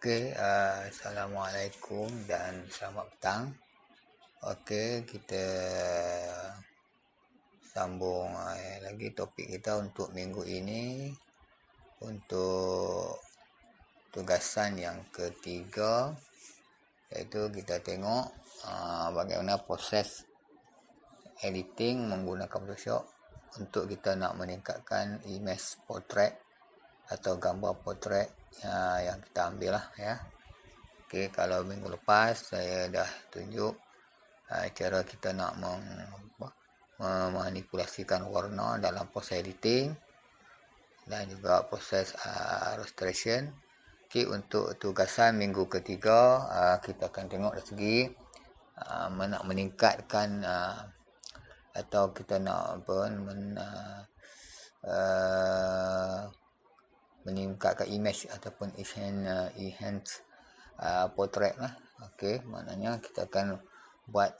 Assalamualaikum dan selamat petang. Kita sambung lagi topik kita untuk minggu ini, untuk tugasan yang ketiga, iaitu kita tengok bagaimana proses editing menggunakan Photoshop untuk kita nak meningkatkan image portrait atau gambar portrait yang kita ambil lah ya. Kalau minggu lepas saya dah tunjuk cara kita nak memanipulasikan warna dalam proses editing dan juga proses restoration. Untuk tugasan minggu ketiga, kita akan tengok dari segi nak meningkatkan atau kita nak meningkatkan image ataupun enhance portrait lah. Maknanya kita akan buat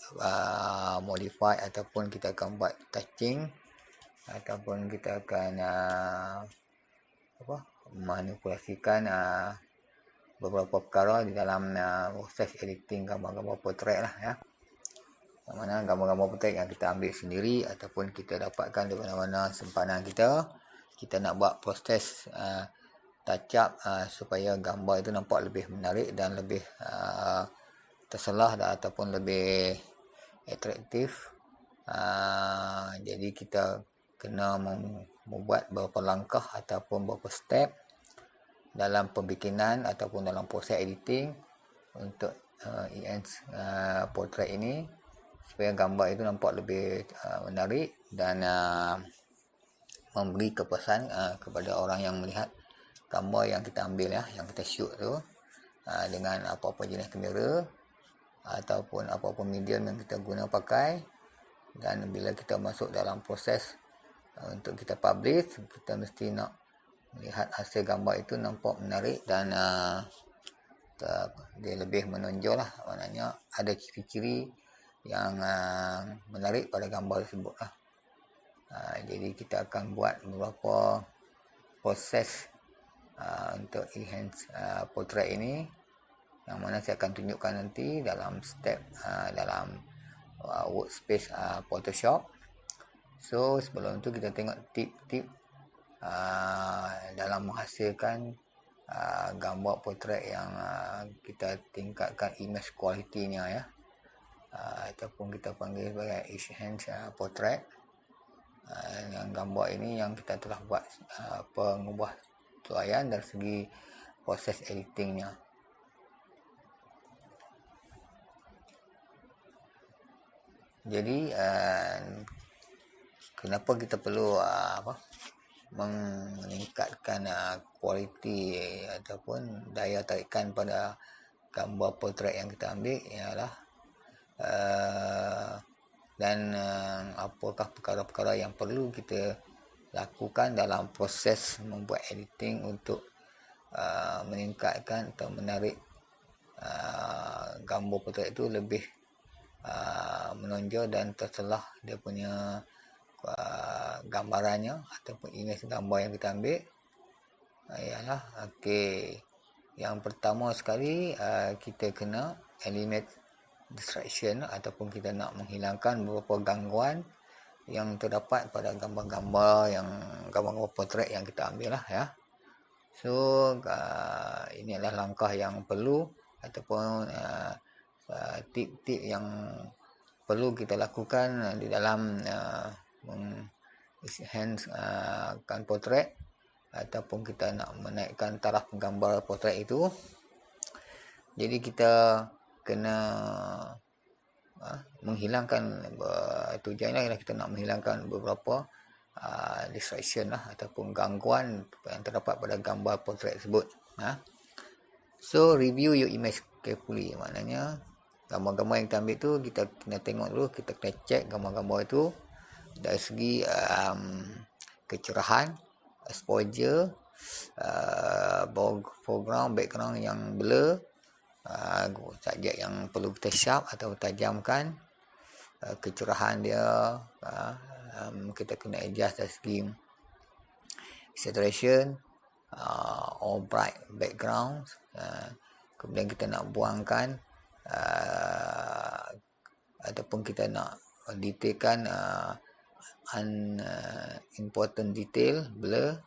modify ataupun kita akan buat touching ataupun kita akan manipulasikan beberapa perkara di dalam proses editing gambar-gambar portrait lah ya. Yang mana gambar-gambar portrait yang kita ambil sendiri ataupun kita dapatkan di mana-mana simpanan kita nak buat proses touch up supaya gambar itu nampak lebih menarik dan lebih terselah ataupun lebih atraktif. Jadi kita kena membuat beberapa langkah ataupun beberapa step dalam pembikinan ataupun dalam proses editing untuk enhance portrait ini supaya gambar itu nampak lebih menarik dan memberi kepuasan kepada orang yang melihat gambar yang kita ambil ya, yang kita shoot tu dengan apa-apa jenis kamera ataupun apa-apa medium yang kita guna pakai. Dan bila kita masuk dalam proses untuk kita publish, kita mesti nak melihat hasil gambar itu nampak menarik dan dia lebih menonjol lah. Maknanya ada ciri-ciri yang menarik pada gambar tersebut lah. Jadi kita akan buat beberapa proses untuk enhance portrait ini, yang mana saya akan tunjukkan nanti dalam step dalam workspace Photoshop. So sebelum tu kita tengok tip-tip dalam menghasilkan gambar portrait yang kita tingkatkan image quality-nya ya, ataupun kita panggil sebagai enhance portrait. Yang gambar ini yang kita telah buat pengubahtuaian dari segi proses editingnya. Jadi kenapa kita perlu meningkatkan kualiti ataupun daya tarikan pada gambar portrait yang kita ambil ialah dan apakah perkara-perkara yang perlu kita lakukan dalam proses membuat editing untuk meningkatkan atau menarik gambar portrait itu lebih menonjol dan terselah dia punya gambarannya ataupun image gambar yang kita ambil ialah yang pertama sekali kita kena eliminate distraction ataupun kita nak menghilangkan beberapa gangguan yang terdapat pada gambar-gambar portrait yang kita ambil lah ya. So ini adalah langkah yang perlu ataupun tip-tip yang perlu kita lakukan di dalam enhance portrait ataupun kita nak menaikkan taraf gambar portrait itu. Jadi kita kena menghilangkan tujuannya ialah kita nak menghilangkan beberapa distraction lah ataupun gangguan yang terdapat pada gambar portrait tersebut. So review your image carefully, maknanya gambar-gambar yang kita ambil tu kita kena tengok dulu, kita kena check gambar-gambar itu dari segi kecerahan, exposure, foreground, background yang blur, subjek yang perlu kita sharp atau tajamkan, kecerahan dia, kita kena adjust dari segi saturation or bright background, kemudian kita nak buangkan ataupun kita nak detailkan unimportant detail, blur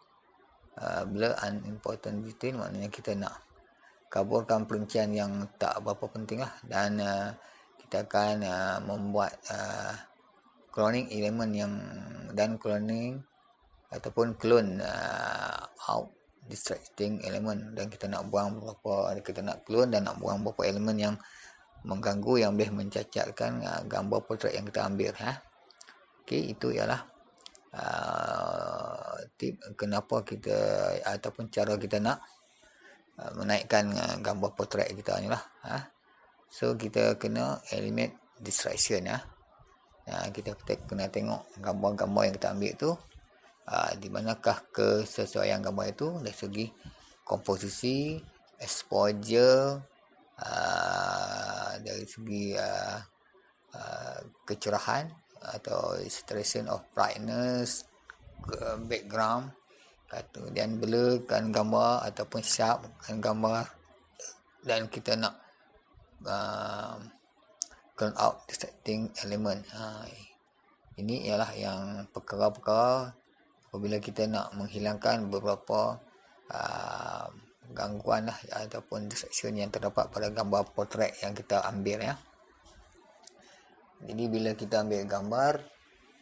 unimportant detail, maknanya kita nak kaburkan perincian yang tak berapa penting lah. Dan kita akan membuat cloning elemen yang dan cloning ataupun clone out distracting elemen, dan kita nak buang beberapa, kita nak clone dan nak buang beberapa elemen yang mengganggu, yang boleh mencacatkan gambar portrait yang kita ambil. Okey, itu ialah tip kenapa kita ataupun cara kita nak menaikkan gambar portrait kita ni lah. So kita kena eliminate distraction kita kena tengok gambar-gambar yang kita ambil tu di manakah kesesuaian gambar itu dari segi komposisi, exposure, dari segi kecerahan atau saturation of brightness, background, kemudian blurkan gambar ataupun sharpkan gambar, dan kita nak turn out distracting element. Ini ialah yang perkara-perkara apabila kita nak menghilangkan beberapa gangguan ataupun distraction yang terdapat pada gambar portrait yang kita ambil. Jadi bila kita ambil gambar,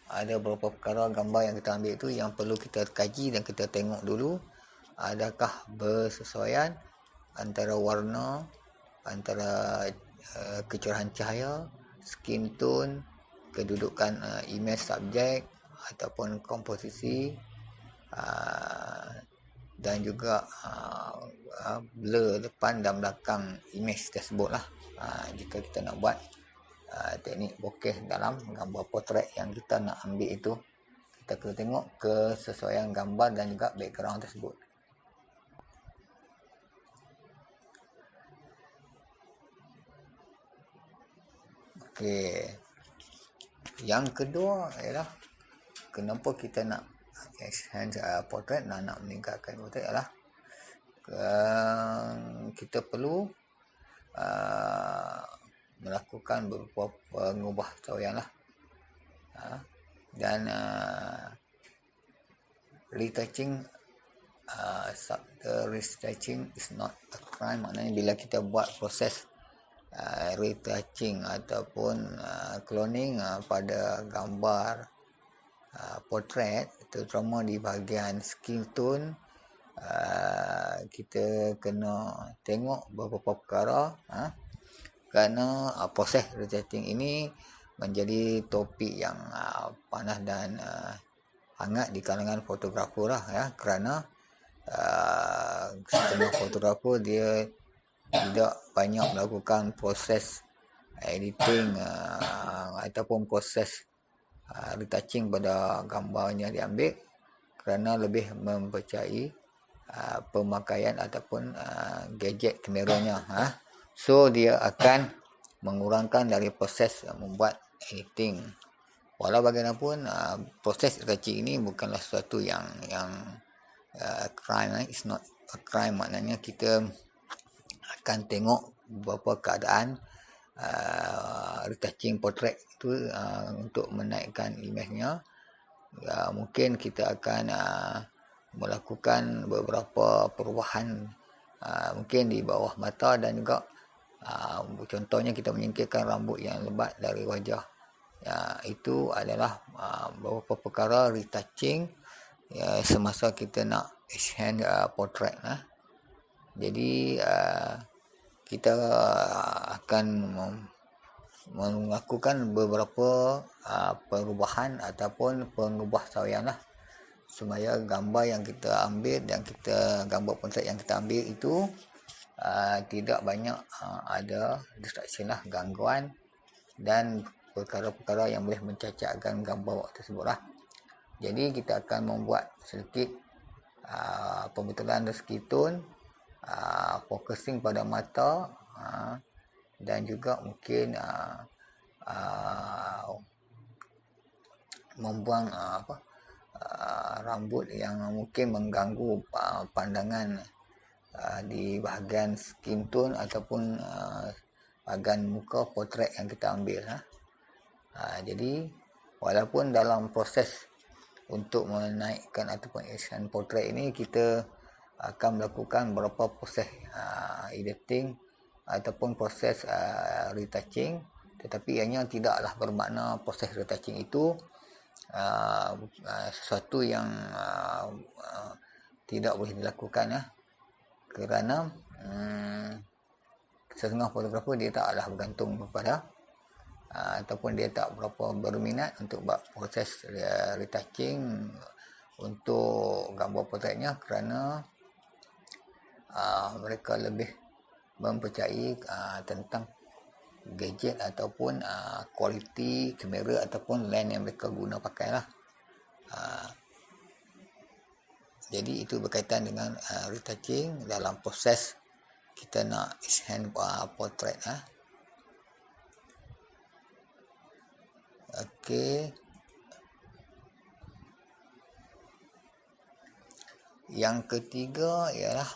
ada beberapa perkara gambar yang kita ambil itu yang perlu kita kaji dan kita tengok dulu adakah bersesuaian antara warna, antara kecerahan cahaya, skin tone, kedudukan image subjek ataupun komposisi, dan juga blur depan dan belakang image tersebut lah. Jika kita nak buat teknik bokeh dalam gambar portrait yang kita nak ambil itu, kita kena tengok kesesuaian gambar dan juga background tersebut. Okey, yang kedua ialah kenapa kita nak enhance portrait, nak meningkatkan portrait ialah kita perlu melakukan beberapa pengubahsawaian lah. Dan retouching, subtle retouching is not a crime. Maknanya bila kita buat proses retouching ataupun cloning pada gambar portrait, terutama di bahagian skin tone, kita kena tengok beberapa perkara, kerana proses retouching ini menjadi topik yang panas dan hangat di kalangan fotografer lah, kerana setengah fotografer dia tidak banyak melakukan proses editing ataupun proses retouching pada gambarnya diambil, kerana lebih mempercayai pemakaian ataupun gadget kameranya. So dia akan mengurangkan dari proses membuat editing. Walau bagaimanapun proses retouching ini bukanlah sesuatu yang crime. It's not a crime. Maknanya kita akan tengok beberapa keadaan retouching portrait itu untuk menaikkan image-nya. Mungkin kita akan melakukan beberapa perubahan, mungkin di bawah mata, dan juga contohnya kita menyingkirkan rambut yang lebat dari wajah. Itu adalah beberapa perkara retouching semasa kita nak enhance portrait. Jadi kita akan melakukan beberapa perubahan ataupun pengubahsawaian lah, supaya gambar yang kita ambil dan gambar portrait yang kita ambil itu tidak banyak ada distraction lah, gangguan dan perkara-perkara yang boleh mencacatkan gambar tersebut lah. Jadi kita akan membuat sedikit pembetulan skin tone, focusing pada mata, dan juga mungkin membuang rambut yang mungkin mengganggu pandangan di bahagian skin tone ataupun bahagian muka potret yang kita ambil. Jadi walaupun dalam proses untuk menaikkan ataupun enhance potret ini, kita akan melakukan beberapa proses editing ataupun proses retouching, tetapi ianya tidaklah bermakna proses retouching itu sesuatu yang tidak boleh dilakukan, kerana setengah fotografer dia taklah bergantung kepada ataupun dia tak berapa berminat untuk buat proses retouching untuk gambar potretnya, kerana mereka lebih mempercayai tentang gadget ataupun kualiti kamera ataupun lens yang mereka guna pakailah. Jadi itu berkaitan dengan retouching dalam proses kita nak enhance potret. Okey. Yang ketiga ialah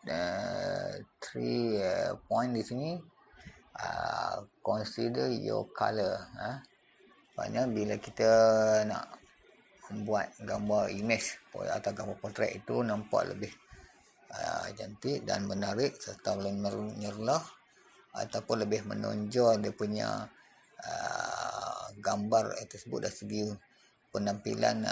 3 point di sini. Consider your color. Maknanya bila kita nak membuat gambar image atau gambar potret itu nampak lebih cantik dan menarik serta menyerlah ataupun lebih menonjol dia punya gambar tersebut dari segi penampilan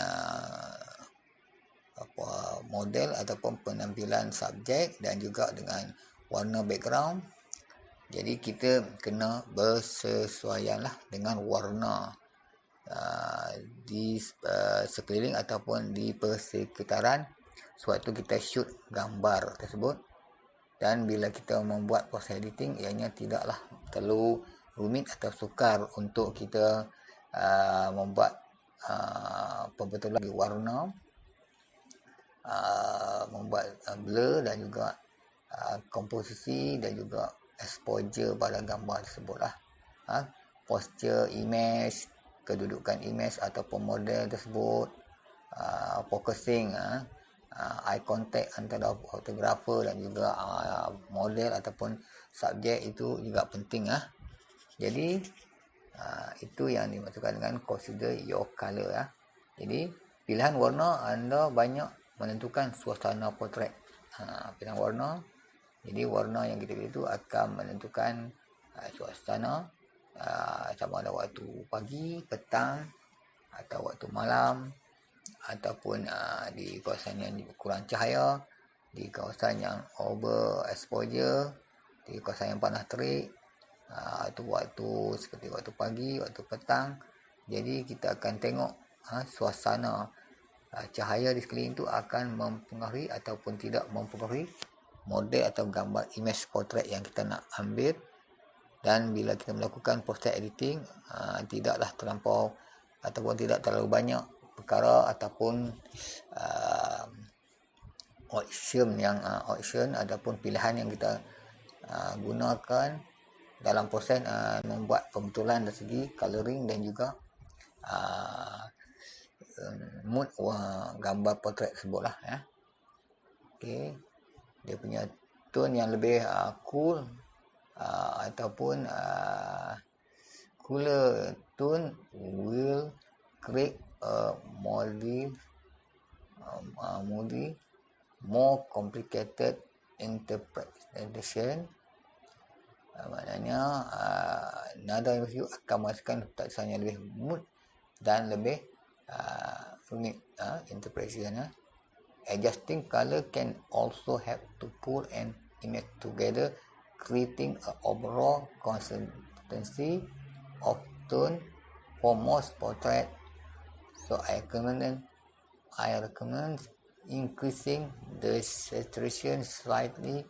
model ataupun penampilan subjek dan juga dengan warna background. Jadi kita kena bersesuaianlah dengan warna di sekeliling ataupun di persekitaran sewaktu kita shoot gambar tersebut. Dan bila kita membuat proses editing, ianya tidaklah terlalu rumit atau sukar untuk kita membuat pembetulan lagi warna, membuat blur dan juga komposisi dan juga exposure pada gambar tersebut lah. Posture image, kedudukan image ataupun model tersebut, focusing, eye contact antara fotografer dan juga model ataupun subjek itu juga penting. Jadi itu yang dimaksudkan dengan consider your color. Jadi pilihan warna anda banyak menentukan suasana potret. Pilihan warna, jadi warna yang kita pilih itu akan menentukan suasana, sama ada waktu pagi, petang atau waktu malam, ataupun di kawasan yang kurang cahaya, di kawasan yang over exposure, di kawasan yang panas terik, itu waktu seperti waktu pagi, waktu petang. Jadi kita akan tengok suasana cahaya di sekeliling itu akan mempengaruhi ataupun tidak mempengaruhi model atau gambar image potret yang kita nak ambil. Dan bila kita melakukan proses editing, tidaklah terlampau ataupun tidak terlalu banyak perkara ataupun option ataupun pilihan yang kita gunakan dalam proses membuat pembetulan dari segi coloring dan juga mood gambar potret tersebut lah. Okey, dia punya tone yang lebih cool ataupun cooler tone will create a more complicated interpretation. Maknanya nada yang view akan menghasilkan tulisan yang lebih mood dan lebih unik interpretation. Adjusting color can also help to pull an image together, creating an overall consistency of tone for most portrait. So I recommend increasing the saturation slightly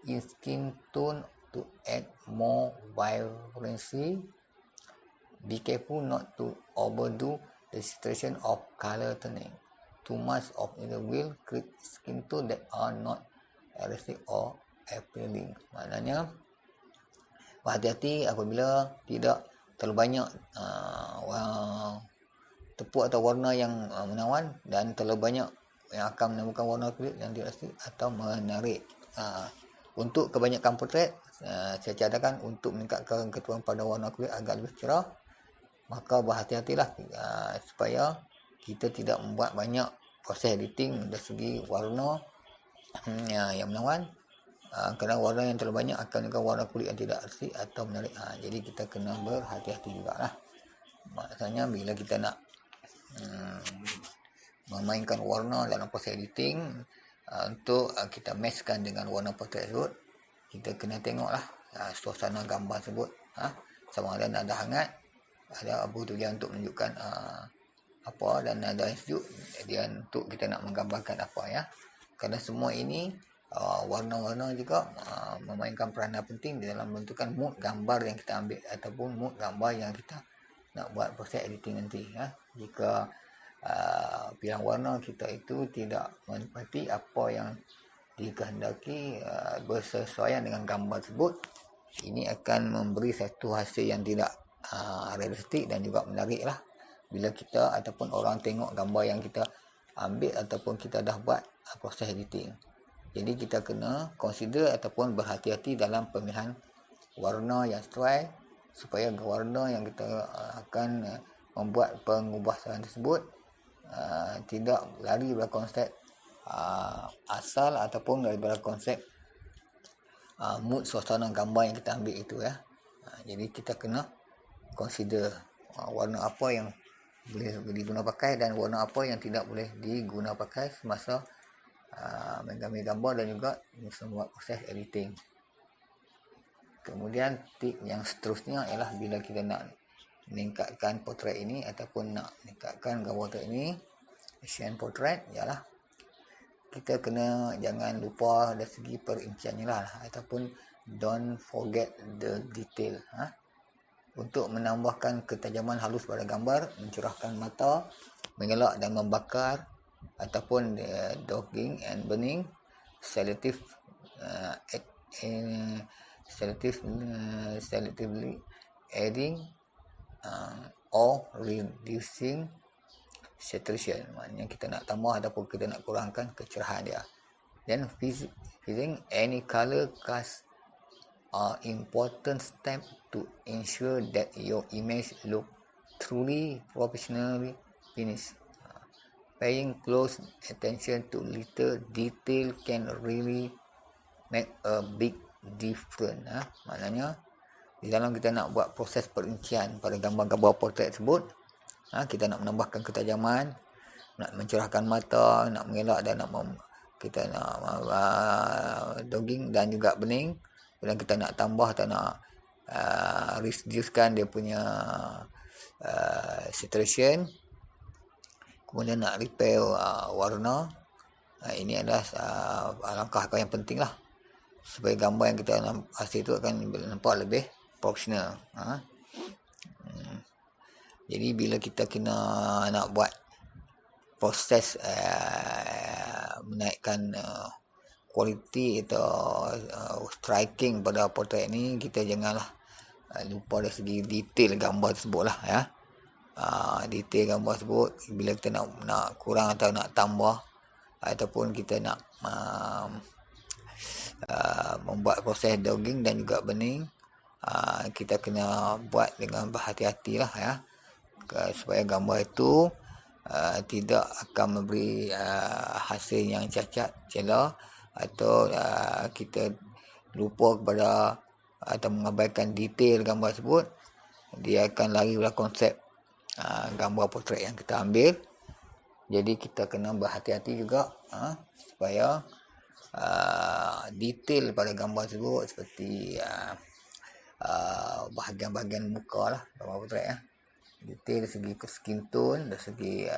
in skin tone to add more vibrancy. Be careful not to overdo the saturation of color toning. Too much of it will create skin tone that are not realistic or appealing. Maknanya berhati-hati apabila tidak terlalu banyak tepuk atau warna yang menawan dan terlalu banyak yang akan menemukan warna kulit yang tidak asli atau menarik. Untuk kebanyakan potret, saya cadangkan untuk meningkatkan ketuan pada warna kulit agar lebih cerah, maka berhati-hatilah supaya kita tidak membuat banyak proses editing dari segi warna yang menawan. Kerana warna yang terlalu banyak akan menunjukkan warna kulit yang tidak asli atau menarik. Jadi kita kena berhati-hati jugalah. Maksudnya bila kita nak memainkan warna dalam proses editing, untuk kita matchkan dengan warna potret tersebut, kita kena tengoklah suasana gambar tersebut, sama ada nada hangat, ada abu tujuan untuk menunjukkan apa, dan nada yang sejuk dia untuk kita nak menggambarkan apa, ya. Kerana semua ini warna-warna juga memainkan peranan penting di dalam menentukan mood gambar yang kita ambil ataupun mood gambar yang kita nak buat proses editing nanti, ya. Jika pilihan warna kita itu tidak menepati apa yang dikehendaki bersesuaian dengan gambar tersebut, ini akan memberi satu hasil yang tidak realistik dan juga menarik lah bila kita ataupun orang tengok gambar yang kita ambil ataupun kita dah buat proses editing. Jadi kita kena consider ataupun berhati-hati dalam pemilihan warna yang sesuai, supaya warna yang kita akan membuat pengubahan tersebut tidak lari daripada konsep asal ataupun daripada konsep mood suasana gambar yang kita ambil itu, ya. Jadi kita kena consider warna apa yang boleh diguna pakai dan warna apa yang tidak boleh diguna pakai semasa mengambil gambar dan juga membuat proses editing. Kemudian tip yang seterusnya ialah bila kita nak meningkatkan potret ini ataupun nak meningkatkan gambar potret ini, Asian portrait, ialah kita kena jangan lupa dari segi perinciannya lah, ataupun don't forget the detail. Untuk menambahkan ketajaman halus pada gambar, mencurahkan mata, mengelak dan membakar, ataupun dogging and burning, selectively adding or reducing saturation, maknanya kita nak tambah ataupun kita nak kurangkan kecerahan dia. Then fusing any color cast are important step to ensure that your image look truly professionally finished. Paying close attention to little detail can really make a big difference. Maknanya di dalam kita nak buat proses perincian pada gambar-gambar portrait tersebut, kita nak menambahkan ketajaman, nak mencerahkan mata, nak mengelak dan kita nak dogging dan juga burning, dan kita nak tambah atau nak reducekan dia punya saturation, kemudian nak repair warna. Ini adalah langkah yang penting lah, supaya gambar yang kita hasil itu akan nampak lebih profesional. Jadi bila kita kena nak buat proses menaikkan kualiti atau striking pada portrait ni, kita janganlah lupa dari segi detail gambar tersebut lah, ya. Detail gambar tersebut bila kita nak kurang atau nak tambah ataupun kita nak membuat proses dogging dan juga burning, kita kena buat dengan berhati-hati lah, ya, supaya gambar itu tidak akan memberi hasil yang cacat celah atau kita lupa kepada atau mengabaikan detail gambar tersebut. Dia akan lari pada konsep gambar potret yang kita ambil. Jadi kita kena berhati-hati juga supaya detail pada gambar tersebut seperti bahagian-bahagian muka lah gambar potret, ya. Detail dari segi skin tone, dari segi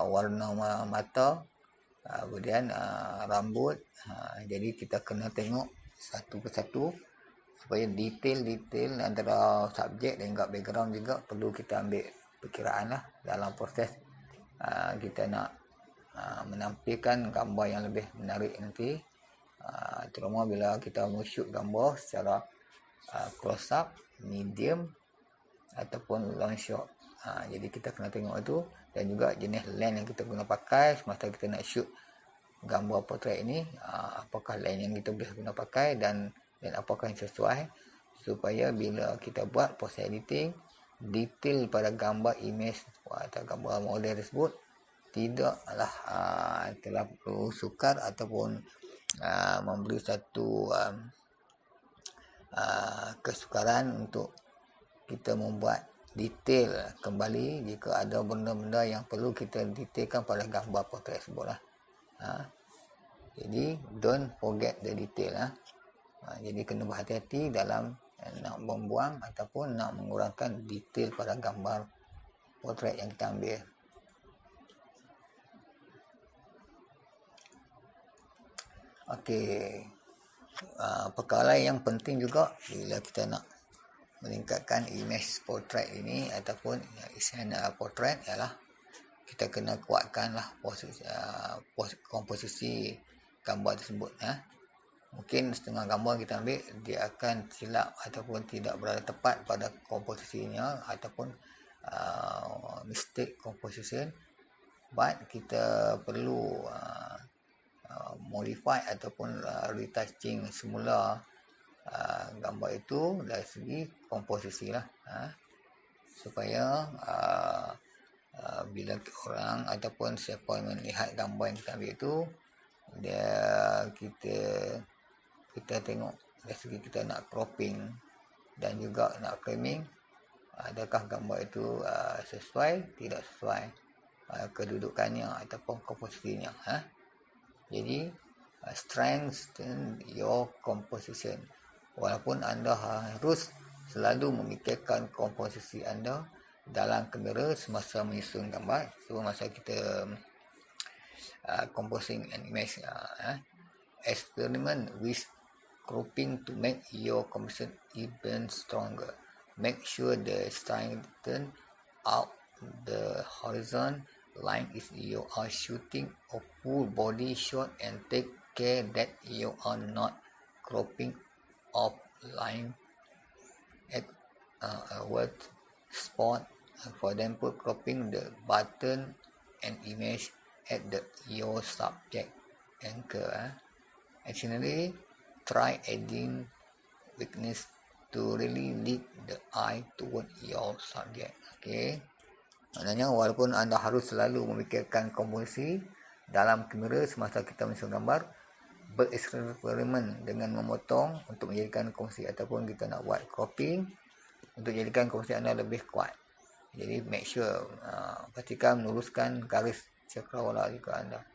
warna mata, kemudian rambut. Jadi kita kena tengok satu persatu supaya detail-detail antara subjek dan juga background juga perlu kita ambil perkiraan lah dalam proses kita nak menampilkan gambar yang lebih menarik nanti, terutama bila kita shoot gambar secara close up, medium ataupun long shot. Jadi kita kena tengok itu, dan juga jenis lens yang kita guna pakai semasa kita nak shoot gambar portrait ini, apakah lens yang kita boleh guna pakai dan apakah yang sesuai, supaya bila kita buat proses editing, detail pada gambar image atau gambar model tersebut tidaklah terlalu sukar ataupun memberi satu kesukaran untuk kita membuat detail kembali jika ada benda-benda yang perlu kita detailkan pada gambar portrait tersebut lah. Jadi don't forget the detail. Jadi kena berhati-hati dalam nak membuang ataupun nak mengurangkan detail pada gambar portrait yang kita ambil. Okey, perkara yang penting juga bila kita nak meningkatkan image portrait ini ataupun isian portrait ialah kita kena kuatkanlah komposisi gambar tersebut. Mungkin setengah gambar kita ambil dia akan silap ataupun tidak berada tepat pada komposisinya ataupun mistake composition, but kita perlu modify ataupun retouching semula gambar itu dari segi komposisi lah, supaya bila orang ataupun siapa yang melihat gambar yang kita ambil itu, kita tengok dari segi kita nak cropping dan juga nak framing, adakah gambar itu sesuai tidak sesuai kedudukannya ataupun komposisinya. Jadi strengthen your composition. Walaupun anda harus selalu memikirkan komposisi anda dalam kamera semasa menyusun gambar. So masa kita composing an image, experiment with cropping to make your composition even stronger. Make sure the strengthen out the horizon line if you are shooting a full body shot, and take care that you are not cropping off line at a wet spot. For example, cropping the button and image at your subject anchor. Additionally, try adding weakness to really lead the eye toward your subject. Okay. Maknanya walaupun anda harus selalu memikirkan komposisi dalam kamera semasa kita menyusun gambar, bereksperimen dengan memotong untuk menjadikan komposisi ataupun kita nak buat cropping untuk jadikan komposisi anda lebih kuat. Jadi make sure pastikan meluruskan garis cakrawala juga anda.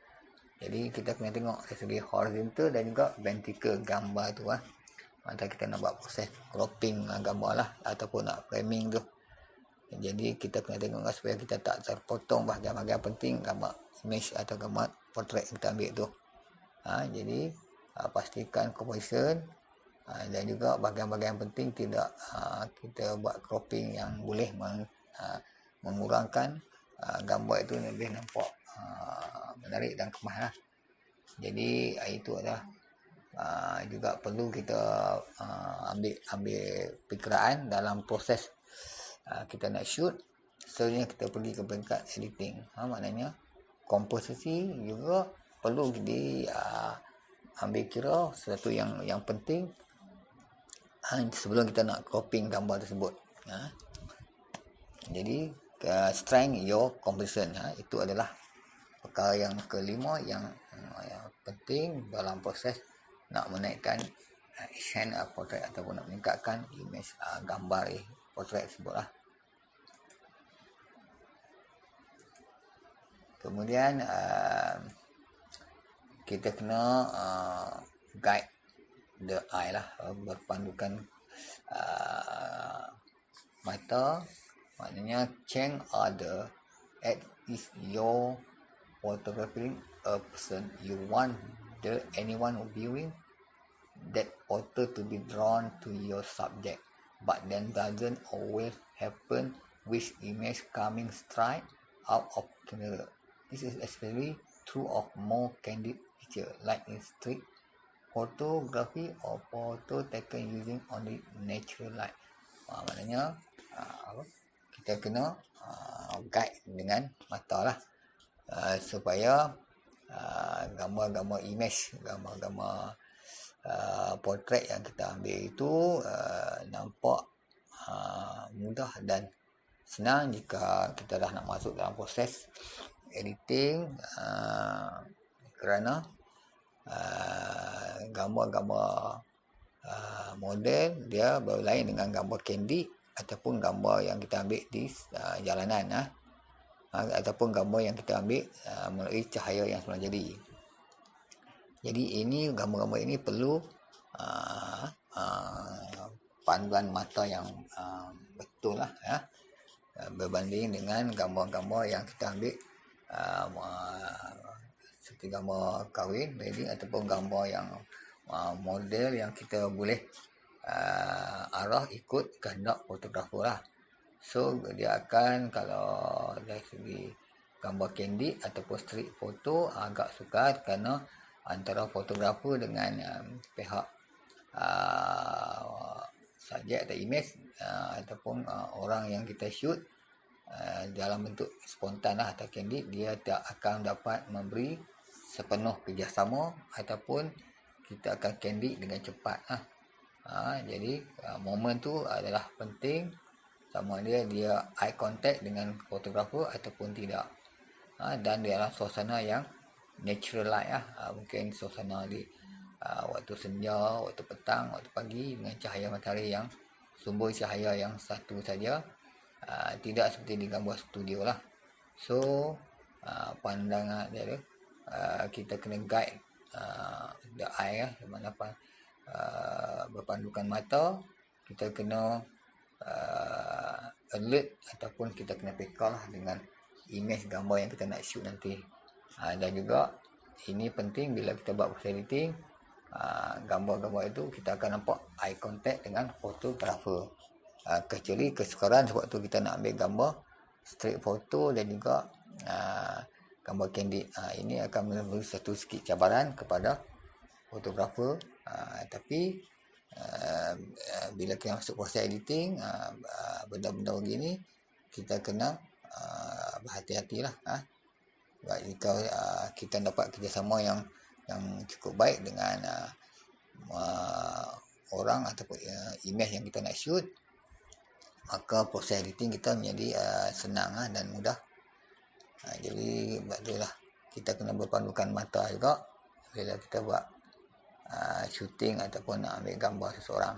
Jadi kita kena tengok dari segi horizontal dan juga vertical gambar tu masa kita nak buat proses cropping gambar lah ataupun nak framing tu. Jadi kita kena tengok supaya kita tak terpotong bahagian-bahagian penting gambar image atau gambar portrait yang kita ambil tu. Jadi pastikan composition dan juga bahagian-bahagian penting tidak kita buat cropping yang boleh mengurangkan gambar itu lebih nampak menarik dan kemas lah. Jadi itu adalah juga perlu kita ambil fikiran dalam proses kita nak shoot. Seterusnya kita pergi ke peringkat editing. Maknanya komposisi juga perlu ambil kira sesuatu yang penting sebelum kita nak cropping gambar tersebut. Jadi strength your composition, itu adalah perkara yang kelima yang penting dalam proses nak menaikkan action portrait ataupun nak meningkatkan image gambar portrait tersebut lah. Kemudian kita kena guide the eye lah, berpandukan mata. Maknanya change other at is your photographing a person, you want anyone viewing that photo to be drawn to your subject, but then doesn't always happen with image coming straight out of camera. This is especially true of more candid picture like in street photography or photo taken using only natural light. Maknanya kita kena guide dengan mata lah, supaya gambar-gambar image, gambar-gambar portrait yang kita ambil itu nampak mudah dan senang jika kita dah nak masuk dalam proses editing, kerana gambar-gambar model dia berlain dengan gambar candid ataupun gambar yang kita ambil di jalanan, ataupun gambar yang kita ambil melalui cahaya yang semula jadi. Jadi ini gambar-gambar ini perlu panduan mata yang betul lah, berbanding dengan gambar-gambar yang kita ambil seperti gambar kahwin, wedding, ataupun gambar yang model yang kita boleh arah ikut kehendak fotografer lah. So dia akan, kalau dari segi gambar candid ataupun street photo, agak sukar kerana antara fotografer dengan pihak subjek atau image ataupun orang yang kita shoot dalam bentuk spontan lah atau candid, dia tak akan dapat memberi sepenuh kerjasama ataupun kita akan candid dengan cepat lah. Jadi momen tu adalah penting, sama dia eye contact dengan fotografer ataupun tidak, dan dalam suasana yang natural light lah, mungkin suasana di waktu senja, waktu petang, waktu pagi, dengan cahaya matahari yang sumber cahaya yang satu saja, tidak seperti di gambar studio lah. So pandangan dia kita kena guide the eye, di mana berpandukan mata, kita kena alert ataupun kita kena peka lah dengan image gambar yang kita nak shoot nanti. Dan juga ini penting bila kita buat proses editing, gambar-gambar itu kita akan nampak eye contact dengan fotografer, kecuali kesukaran sebab tu kita nak ambil gambar street photo dan juga gambar candid. Ini akan memberi satu sikit cabaran kepada fotografer, tapi bila kita masuk proses editing, benda-benda begini kita kena berhati-hatilah. Jika kita dapat kerjasama yang cukup baik dengan orang ataupun image yang kita nak shoot, maka proses editing kita menjadi senang dan mudah. Jadi itulah, kita kena berpandukan mata juga bila kita buat shooting ataupun nak ambil gambar seseorang.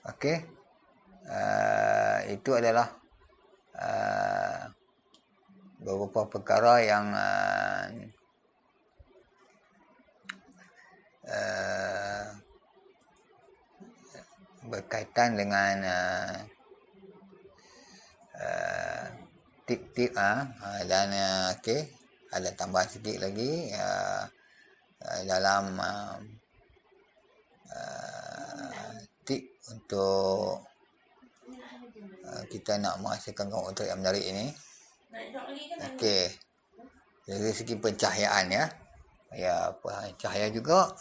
Okey, itu adalah beberapa perkara yang berkaitan dengan tip-tip, dan okey, ada tambahan sikit lagi dalam tip untuk kita nak menghasilkan gambar yang menarik ini. Okey, dari segi pencahayaan cahaya juga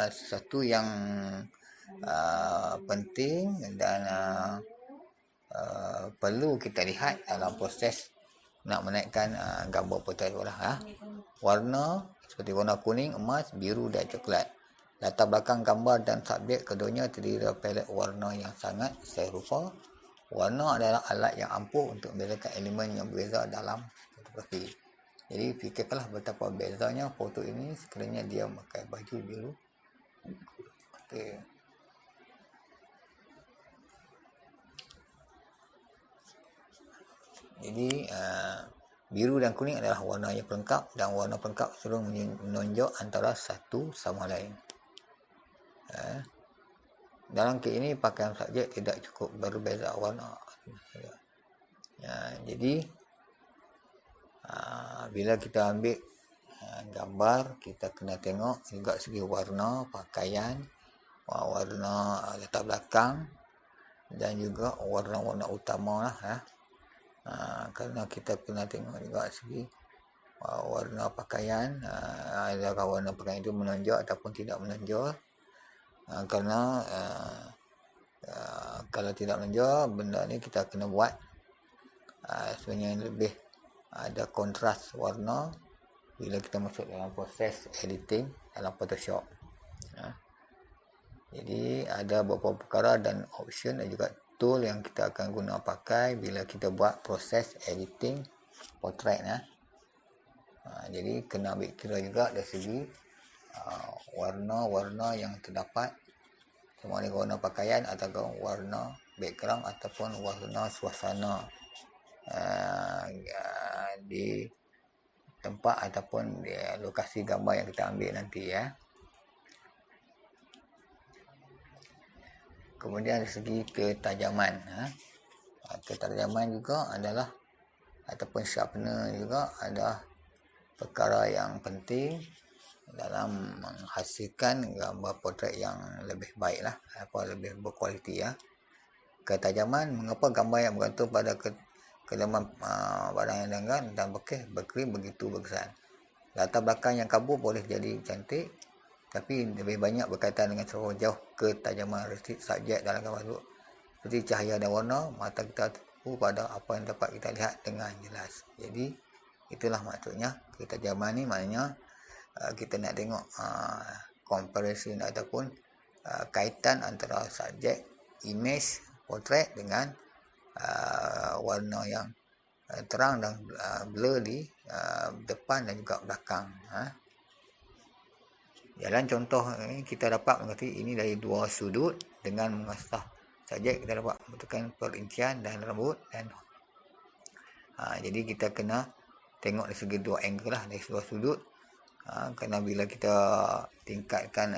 sesuatu yang penting dan perlu kita lihat dalam proses nak menaikkan gambar portrait lah. Warna seperti warna kuning, emas, biru dan coklat. Latar belakang gambar dan subjek keduanya terdiri dari palet warna yang sangat serupa. Warna adalah alat yang ampuh untuk membezakan elemen yang berbeza dalam fotografi. Jadi fikirkanlah betapa bezanya foto ini sekiranya dia pakai baju biru. Okey. Jadi biru dan kuning adalah warna yang pelengkap, dan warna pelengkap selalu menonjol antara satu sama lain. Dalam kes ini pakaian subjek tidak cukup berbeza warna. Jadi bila kita ambil gambar, kita kena tengok juga segi warna pakaian, warna latar belakang, dan juga warna-warna utama lah. Kerana kita kena tengok juga segi warna pakaian, adakah warna pakaian itu menonjol ataupun tidak menonjol. Kerana kalau tidak menonjol, benda ni kita kena buat sebenarnya lebih ada kontras warna bila kita masuk dalam proses editing dalam Photoshop. Jadi ada beberapa perkara dan option dan juga tool yang kita akan guna pakai bila kita buat proses editing portrait. Jadi kena ambil kira juga dari segi warna-warna yang terdapat, sama ada warna pakaian atau warna background ataupun warna suasana di tempat ataupun di lokasi gambar yang kita ambil nanti ya. Kemudian dari segi ketajaman. Ketajaman juga adalah ataupun sharpener juga adalah perkara yang penting dalam menghasilkan gambar portrait yang lebih baik lah, lebih berkualiti ya. Ketajaman, mengapa gambar yang bergantung pada kedalaman barang yang diangkat dan berkrim begitu berkesan. Latar belakang yang kabur boleh jadi cantik, tapi lebih banyak berkaitan dengan seberapa jauh ketajaman subjek dalam gambar itu. Seperti cahaya dan warna, mata kita terpaku pada apa yang dapat kita lihat dengan jelas. Jadi itulah maksudnya ketajaman ni, maknanya kita nak tengok comparison ataupun kaitan antara subjek, image, portrait dengan warna yang terang dan blur di depan dan juga belakang. Dalam contoh ini kita dapat mengerti ini dari dua sudut. Dengan mengasah subjek kita dapat membentukkan perincian dan rambut dan jadi kita kena tengok dari segi dua angle lah, dari dua sudut. Kerana bila kita tingkatkan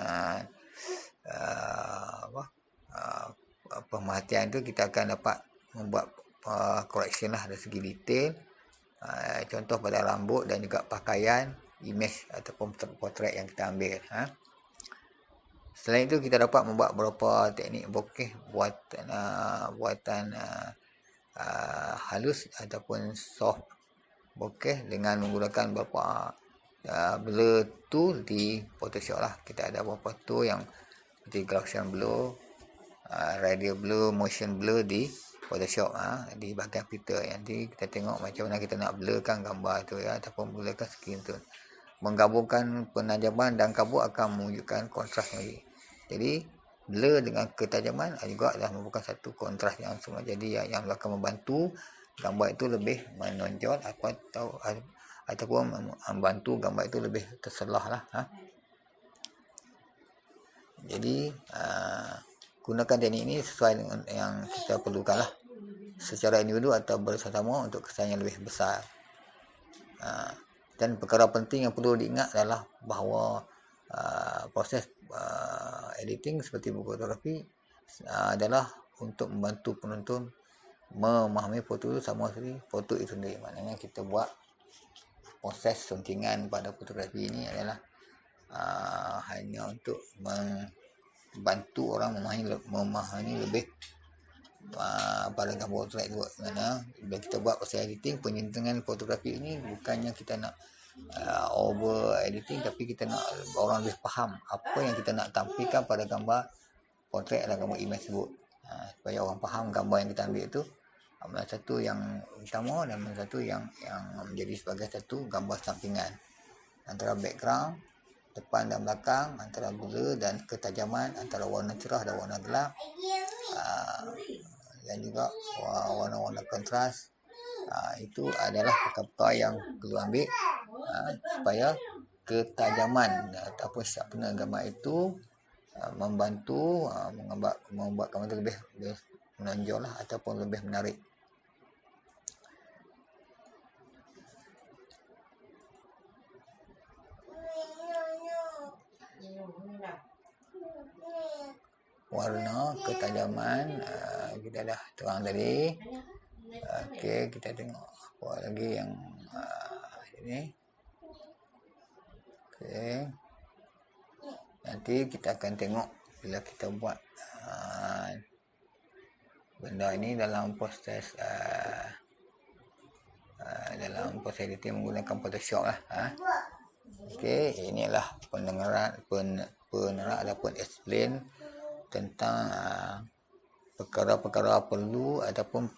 pemerhatian tu, kita akan dapat membuat correction lah dari segi detail. Contoh pada rambut dan juga pakaian, image ataupun portrait yang kita ambil. Selain itu kita dapat membuat beberapa teknik bokeh buatan halus ataupun soft bokeh dengan menggunakan beberapa blur tool di Photoshop lah. Kita ada beberapa tool yang seperti Gaussian blur, radial blur, motion blur di Photoshop di bahagian filter. Nanti kita tengok macam mana kita nak blurkan gambar tu ya, ataupun blurkan skin tu. Menggabungkan penajaman dan kabut akan mewujudkan kontras lagi. Jadi blur dengan ketajaman juga adalah merupakan satu kontras yang semua. Jadi yang akan membantu gambar itu lebih menonjol ataupun membantu gambar itu lebih terselah lah. Jadi gunakan teknik ini sesuai dengan yang kita perlukan lah, secara individu atau bersama-sama untuk kesan yang lebih besar. Dan perkara penting yang perlu diingat adalah bahawa proses editing seperti fotografi adalah untuk membantu penonton memahami foto itu sama seperti foto itu sendiri. Maknanya kita buat proses suntingan pada fotografi ini adalah hanya untuk membantu orang memahami lebih pada gambar portrait itu. Kerana bila kita buat proses editing, penyuntingan fotografi ini bukannya kita nak over editing, tapi kita nak orang lebih faham apa yang kita nak tampilkan pada gambar portrait atau gambar image tersebut, supaya orang faham gambar yang kita ambil itu mana satu yang utama dan mana satu yang menjadi sebagai satu gambar sampingan, antara background, depan dan belakang, antara blur dan ketajaman, antara warna cerah dan warna gelap, dan juga warna-warna kontras. Itu adalah perkara yang perlu ambil supaya ketajaman ataupun sharpness gambar itu membantu membuat gambar itu lebih menonjol lah, ataupun lebih menarik. Warna ketajaman kita dah terang tadi. Okey, kita tengok apa lagi yang ini. Okey, nanti kita akan tengok bila kita buat benda ini dalam proses melakukan proses editing menggunakan Photoshop lah. Okey, inilah penerak ataupun explain tentang perkara-perkara perlu ataupun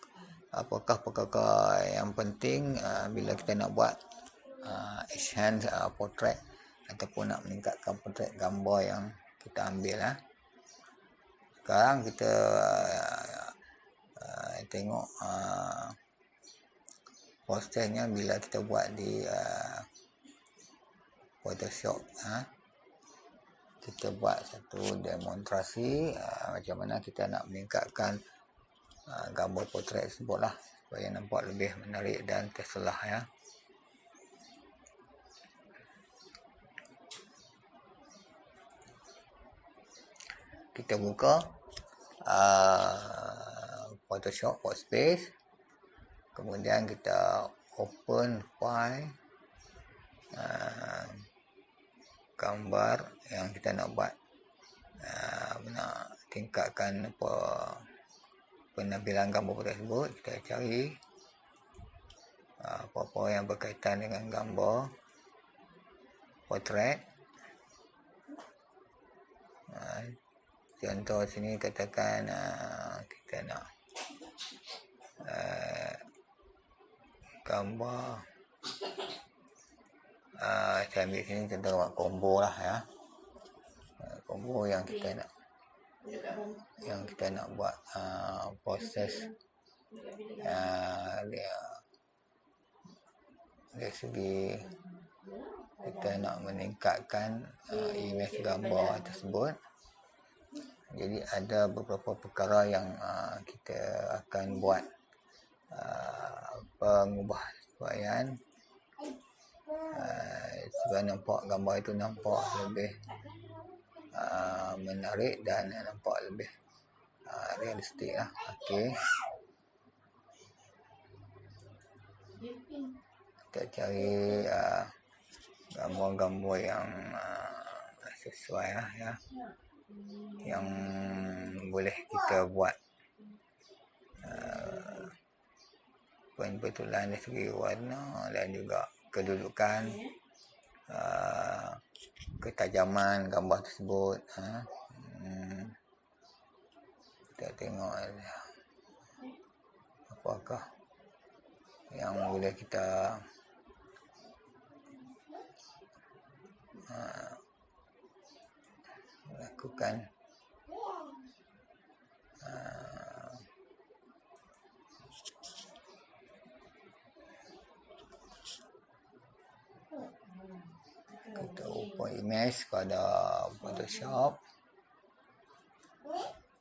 apakah perkara yang penting bila kita nak buat enhance portrait ataupun nak meningkatkan portrait gambar yang kita ambil. Sekarang kita tengok prosesnya bila kita buat di Photoshop. Kita buat satu demonstrasi macam mana kita nak meningkatkan gambar portrait tersebut lah, supaya nampak lebih menarik dan terselah. Kita buka Photoshop Workspace, kemudian kita open file gambar yang kita nak buat, nak tingkatkan penampilan gambar tersebut. Kita cari apa-apa yang berkaitan dengan gambar portrait. Contoh sini katakan kita nak gambar, saya ambil sini contoh buat combo lah combo yang kita nak buat proses dari segi kita nak meningkatkan image gambar tersebut. Jadi ada beberapa perkara yang kita akan buat pengubahsuaian supaya nampak gambar itu nampak lebih menarik dan nampak lebih realistik lah. Okey, kita cari gambar-gambar yang sesuai lah yang boleh kita buat penbetulan dari segi warna dan juga kedudukan, ketajaman gambar tersebut. Kita tengok apakah yang boleh kita lakukan. Kita open image pada Photoshop.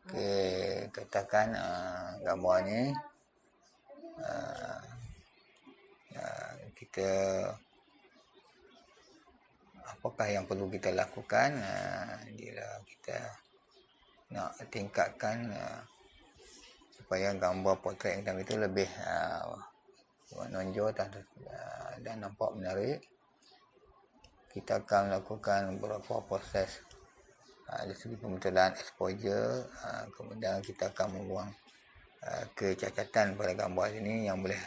Okey, katakan gambar ni kita apakah yang perlu kita lakukan bila kita nak tingkatkan supaya gambar portrait yang kita ambil itu lebih menonjol dan nampak menarik. Kita akan melakukan beberapa proses dari segi pembetulan exposure, kemudian kita akan membuang kecacatan pada gambar ini yang boleh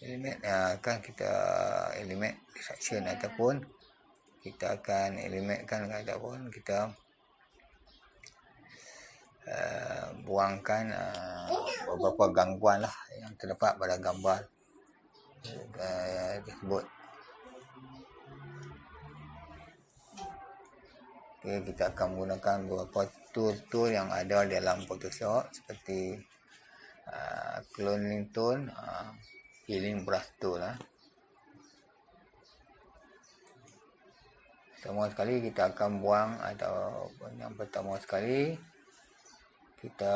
eliminate, kan kita eliminate section ataupun kita akan eliminatekan ataupun kita buangkan beberapa gangguan lah yang terdapat pada gambar tersebut. Okay, kita akan menggunakan beberapa tool-tool yang ada dalam Photoshop seperti cloning tool, healing brush tool. Pertama sekali kita akan buang, atau yang pertama sekali kita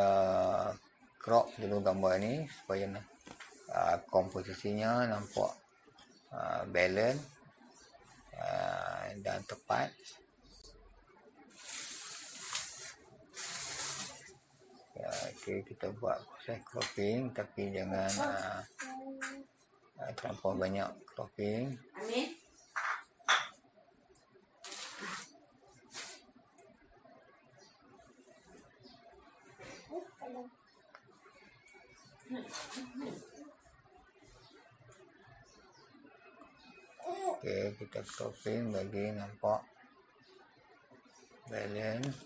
crop dulu gambar ni supaya komposisinya nampak balance dan tepat. Okay, kita buat proses cropping tapi jangan terlampau banyak cropping. Okey, kita cropping bagi nampak balance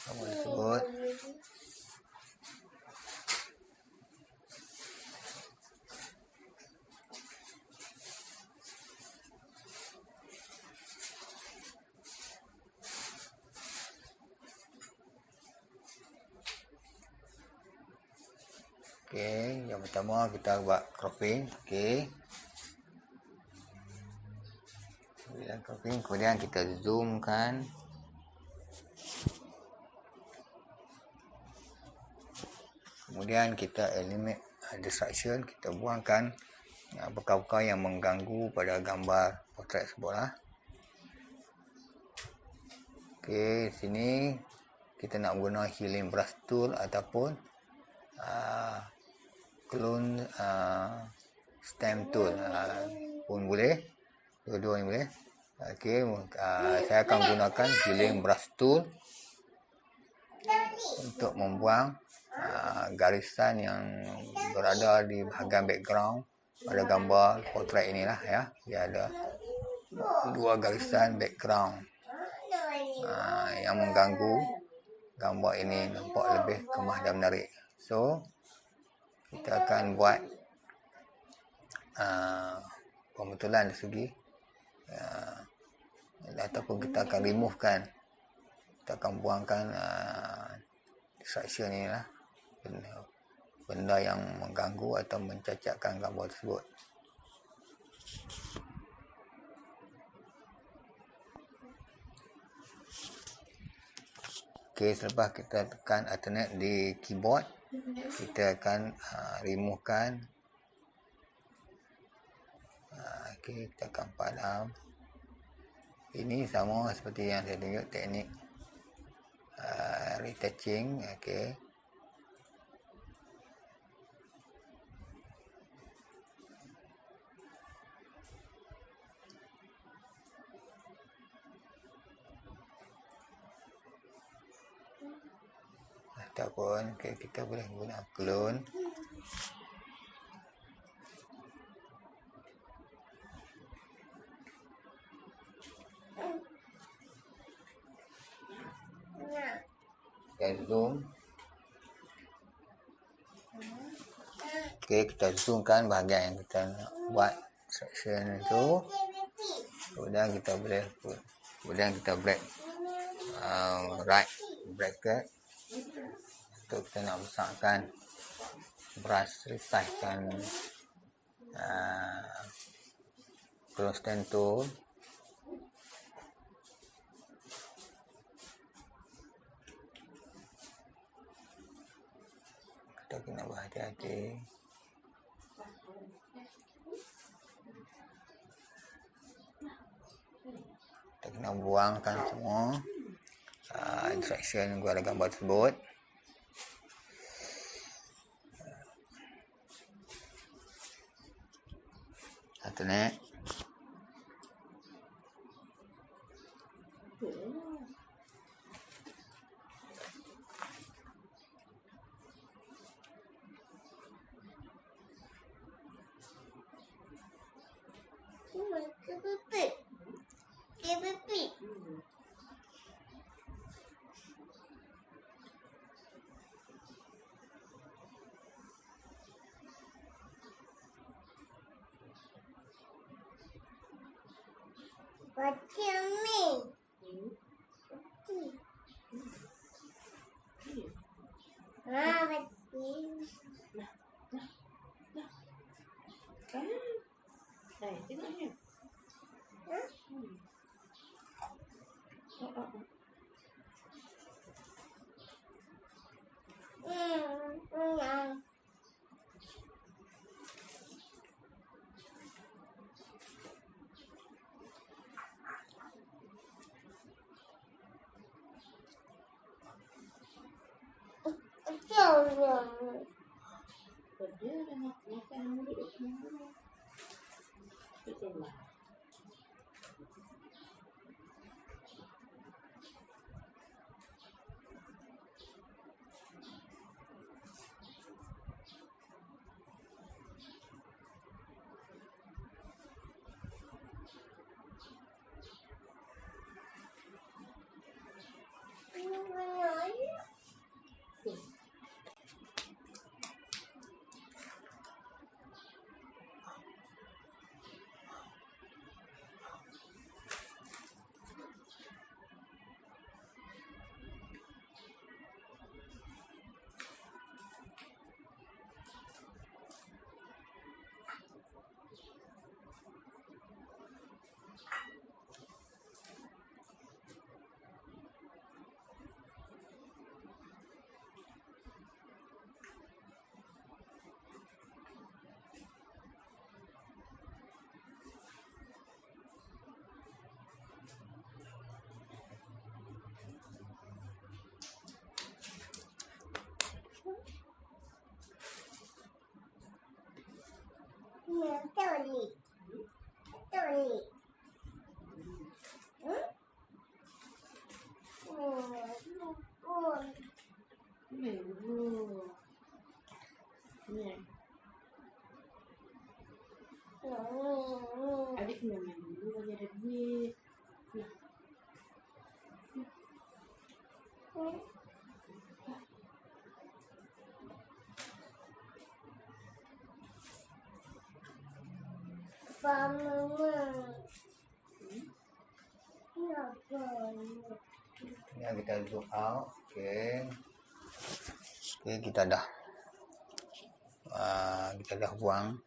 gambar tersebut. Okey, yang pertama kita buat cropping. Okey. Bila cropping, kemudian kita zoomkan. Kemudian kita eliminate distraction, kita buangkan perkara-perkara yang mengganggu pada gambar portrait tersebut lah. Okey, sini kita nak guna healing brush tool ataupun clone stem tool pun boleh, dua-dua ni boleh. Okey, saya akan gunakan healing brush tool untuk membuang garisan yang berada di bahagian background pada gambar portrait inilah ya. Dia ada dua garisan background yang mengganggu gambar ini nampak lebih kemah dan menarik. So kita akan buat pembetulan dari segi ataupun kita akan removekan, kita akan buangkan distraction ni lah, benda yang mengganggu atau mencacatkan gambar tersebut. Okey, selepas kita tekan alternate di keyboard, kita akan removekan. Okey, kita akan padam. Ini sama seperti yang saya tunjuk teknik retouching. Okey. Ataupun kita boleh guna clone. Dan zoom. Okey, kita zoomkan bahagian yang kita nak buat section itu. Kemudian kita boleh break right bracket untuk kita nak besarkan brush resizekan clone stem tool. Kita kena berhati-hati. Kita kena buangkan semua distraction pada gambar tersebut. Alternate. Macam ni. Betul. Tengok ni. Dia dah makan duduk sini. Betul lah. Ni. Adik main dulu bagi ada duit. Ini kita zoom out. Okey. Okey, kita dah buang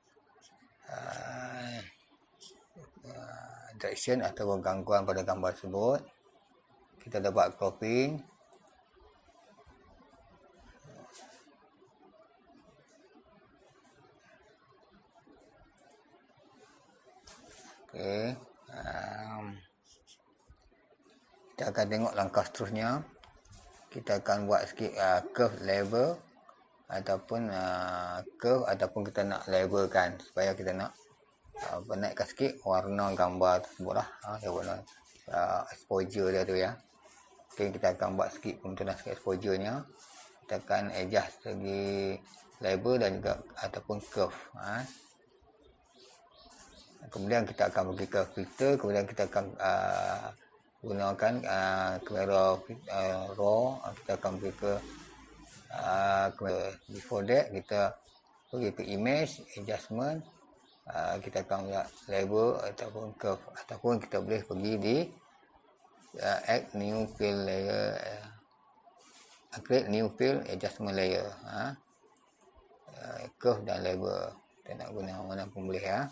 direction atau gangguan pada gambar tersebut. Kita dah buat cropping. Okey. Kita akan tengok langkah seterusnya. Kita akan buat sikit curve level ataupun curve ataupun kita nak levelkan supaya kita nak naikkan sikit warna gambar tersebut lah. Warna exposure dia tu ya. Okay, kita akan buat sikit pembentukan sikit exposure-nya. Kita akan adjust segi level dan juga ataupun curve. Kemudian kita akan pergi ke filter, kemudian kita akan gunakan kamera raw. Kita akan pergi ke before that kita pergi ke image adjustment, kita akan lihat level ataupun curve, ataupun kita boleh pergi di add new fill layer, create new fill adjustment layer, curve dan level. Kita nak guna mana pun boleh ya.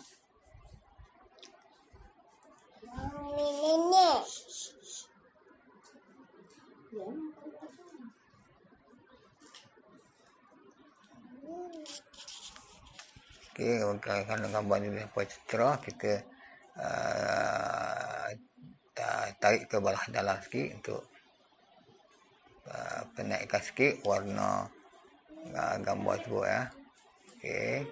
Okey, kalau gambar ni dapat cerah, kita tarik ke belah dalam sikit untuk penaikkan sikit warna gambar tersebut ya. Okey.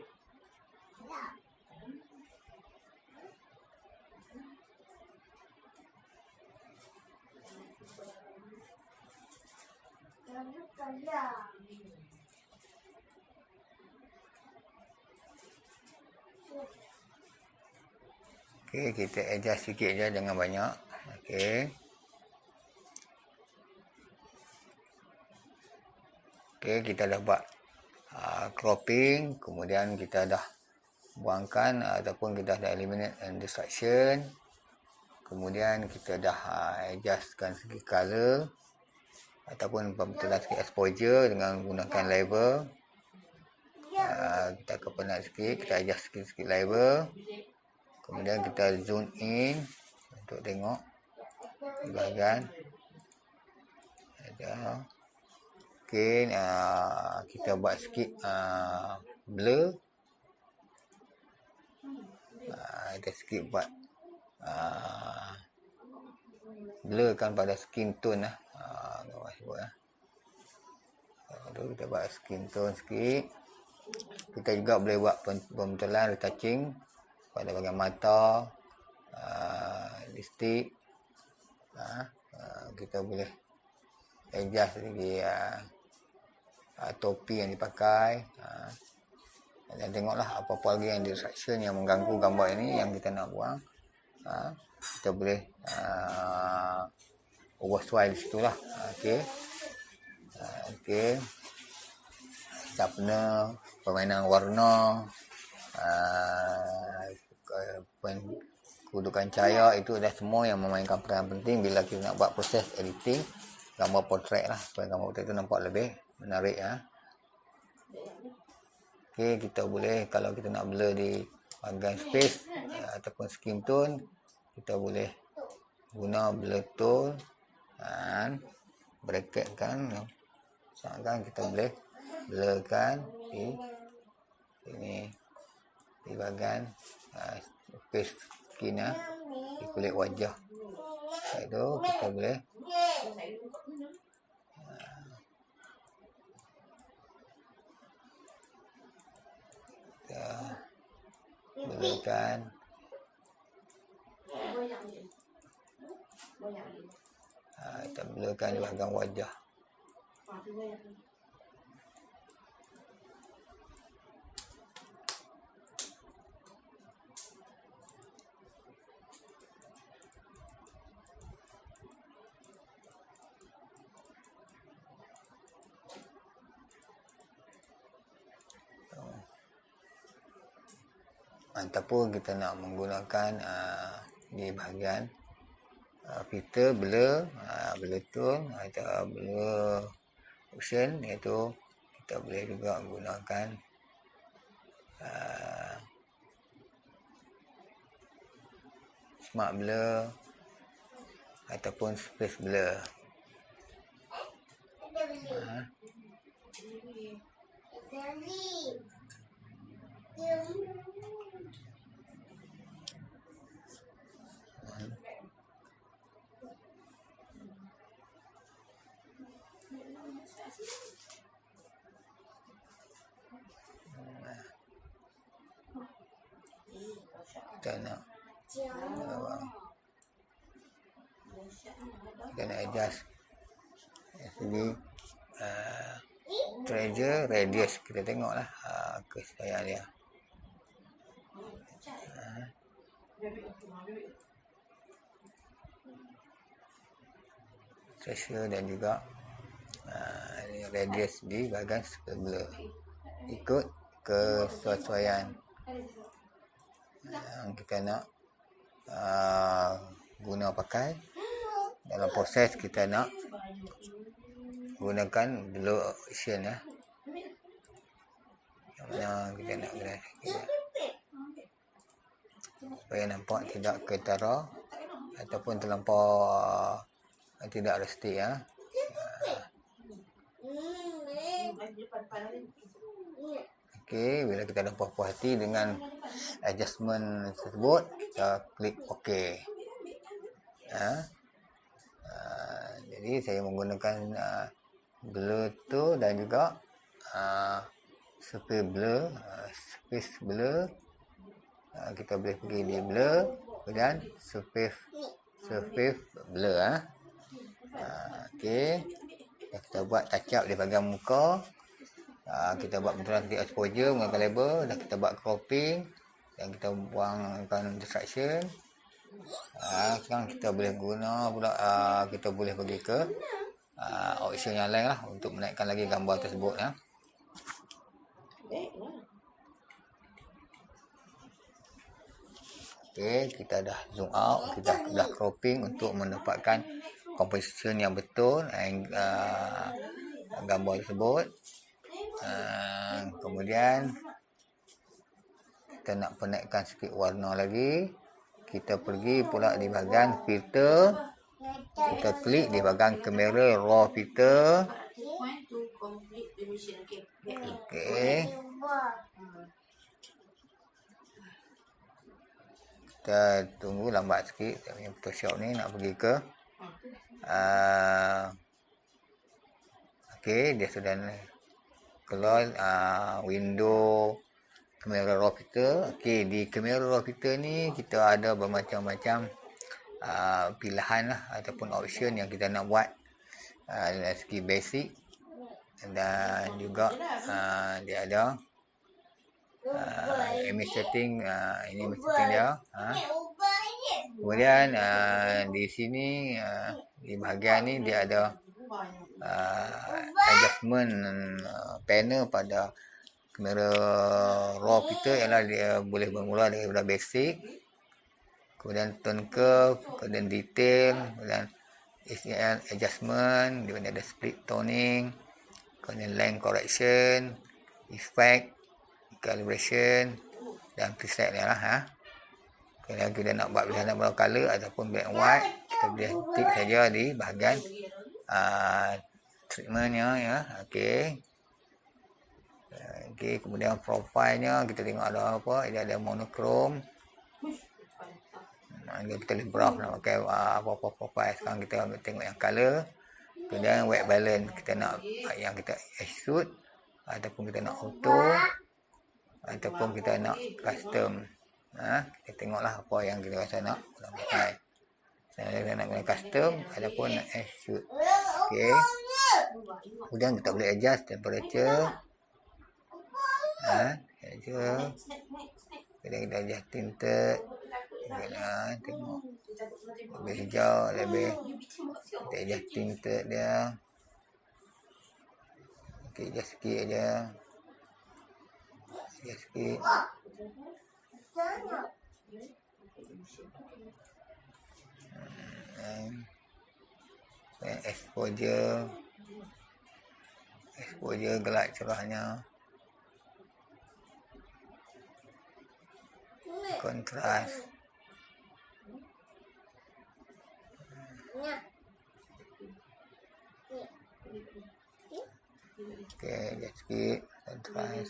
Okey, kita adjust sikit je, jangan banyak. Okey. Okey, kita dah buat cropping, kemudian kita dah buangkan ataupun kita dah eliminate and distraction. Kemudian kita dah adjustkan segi color ataupun pembentukan segi exposure dengan menggunakan level. Kita akan penat sikit, kita adjust sikit-sikit level. Kemudian kita zoom in untuk tengok bahagian. Okey, kita buat sikit blur. Kita sikit buat blurkan pada skin tone lah. Kita buat skin tone sikit. Kita juga boleh buat pembentulan retouching pada bahagian mata, lipstick. Kita boleh adjust lagi topi yang dipakai. Dan tengoklah apa-apa lagi yang distraction yang mengganggu gambar ini yang kita nak buang. Kita boleh overswile di situ lah. Okey. Okey. Sharpener, permainan warna, kedudukan cahaya, itu adalah semua yang memainkan peranan penting bila kita nak buat proses editing gambar portrait lah, supaya gambar portrait itu nampak lebih menarik ya. Okey, kita boleh kalau kita nak blur di bahagian space ataupun skin tone, kita boleh guna blur tool dan bracket kan. Misalkan kita boleh blurkan di ini di bahagian space skin di kulit wajah. Itu kita boleh kita blurkan Banyak lagi. Kita blurkan di bahagian wajah. Tu banyak lagi. Ataupun kita nak menggunakan di bahagian filter blur, blur tone atau blur option, iaitu kita boleh juga gunakan smart blur ataupun space blur. Kita nak adjust dari segi treasure radius, kita tengoklah kesesuaian dia. Treasure dan juga radius di bahagian blur ikut kesesuaian yang kita nak guna pakai. Dalam proses kita nak gunakan blur option yang mana kita nak guna supaya nampak tidak ketara ataupun terlampau tidak realistik Okey, bila kita dah puas hati dengan adjustment tersebut, kita klik OK. Jadi saya menggunakan blur tu dan juga space blur. Kita boleh pergi di blur dan surface blur. Okey, kita buat touch up di bahagian muka. Kita buat benturan sedikit exposure menggunakan label, dan kita buat cropping dan kita buangkan distraction. Sekarang kita boleh guna pula, kita boleh pergi ke option yang lain lah untuk menaikkan lagi gambar tersebut. Okey, kita dah zoom out, kita dah cropping untuk mendapatkan composition yang betul gambar tersebut. Kemudian kita nak penaikkan sikit warna lagi, kita pergi pula di bahagian filter, kita klik di bahagian kamera raw filter. Okey, kita tunggu lambat sikit, kita punya Photoshop ni nak pergi ke okey, dia sudah keluar window kamera raw filter. Okey, di kamera raw filter ni kita ada bermacam-macam pilihan lah ataupun option yang kita nak buat dari segi basic, dan juga dia ada image setting. Ini image setting dia. Kemudian di sini di bahagian ni dia ada adjustment panel pada kamera raw filter, ialah dia boleh bermula daripada basic, kemudian tone curve, kemudian detail, kemudian SEL adjustment, di mana ada split toning, kemudian line correction, effect, calibration dan preset dia lah. Kalau kita nak buat pilihan berapa color ataupun black and white, kita boleh tick saja di bahagian treatmentnya ya. Okey. Kemudian profilnya kita tengok ada apa, dia ada monochrome. Kita boleh browse nak pakai apa-apa profile. Sekarang kita ambil tengok yang color. Kemudian white balance, kita nak yang kita extrude ataupun kita nak auto ataupun kita nak custom. Kita tengoklah apa yang kita rasa nak pakai. Saya nak guna custom ataupun nak extrude. Okey. Kemudian kita boleh adjust temperature. Temperature. Kita adjust tinted. Kita tengok lebih hijau, lebih kita adjust tinted dia. Okey, adjust sikit aja. Adjust sikit. Exposure gelap cerahnya, kontras, okey, adjust sikit kontras,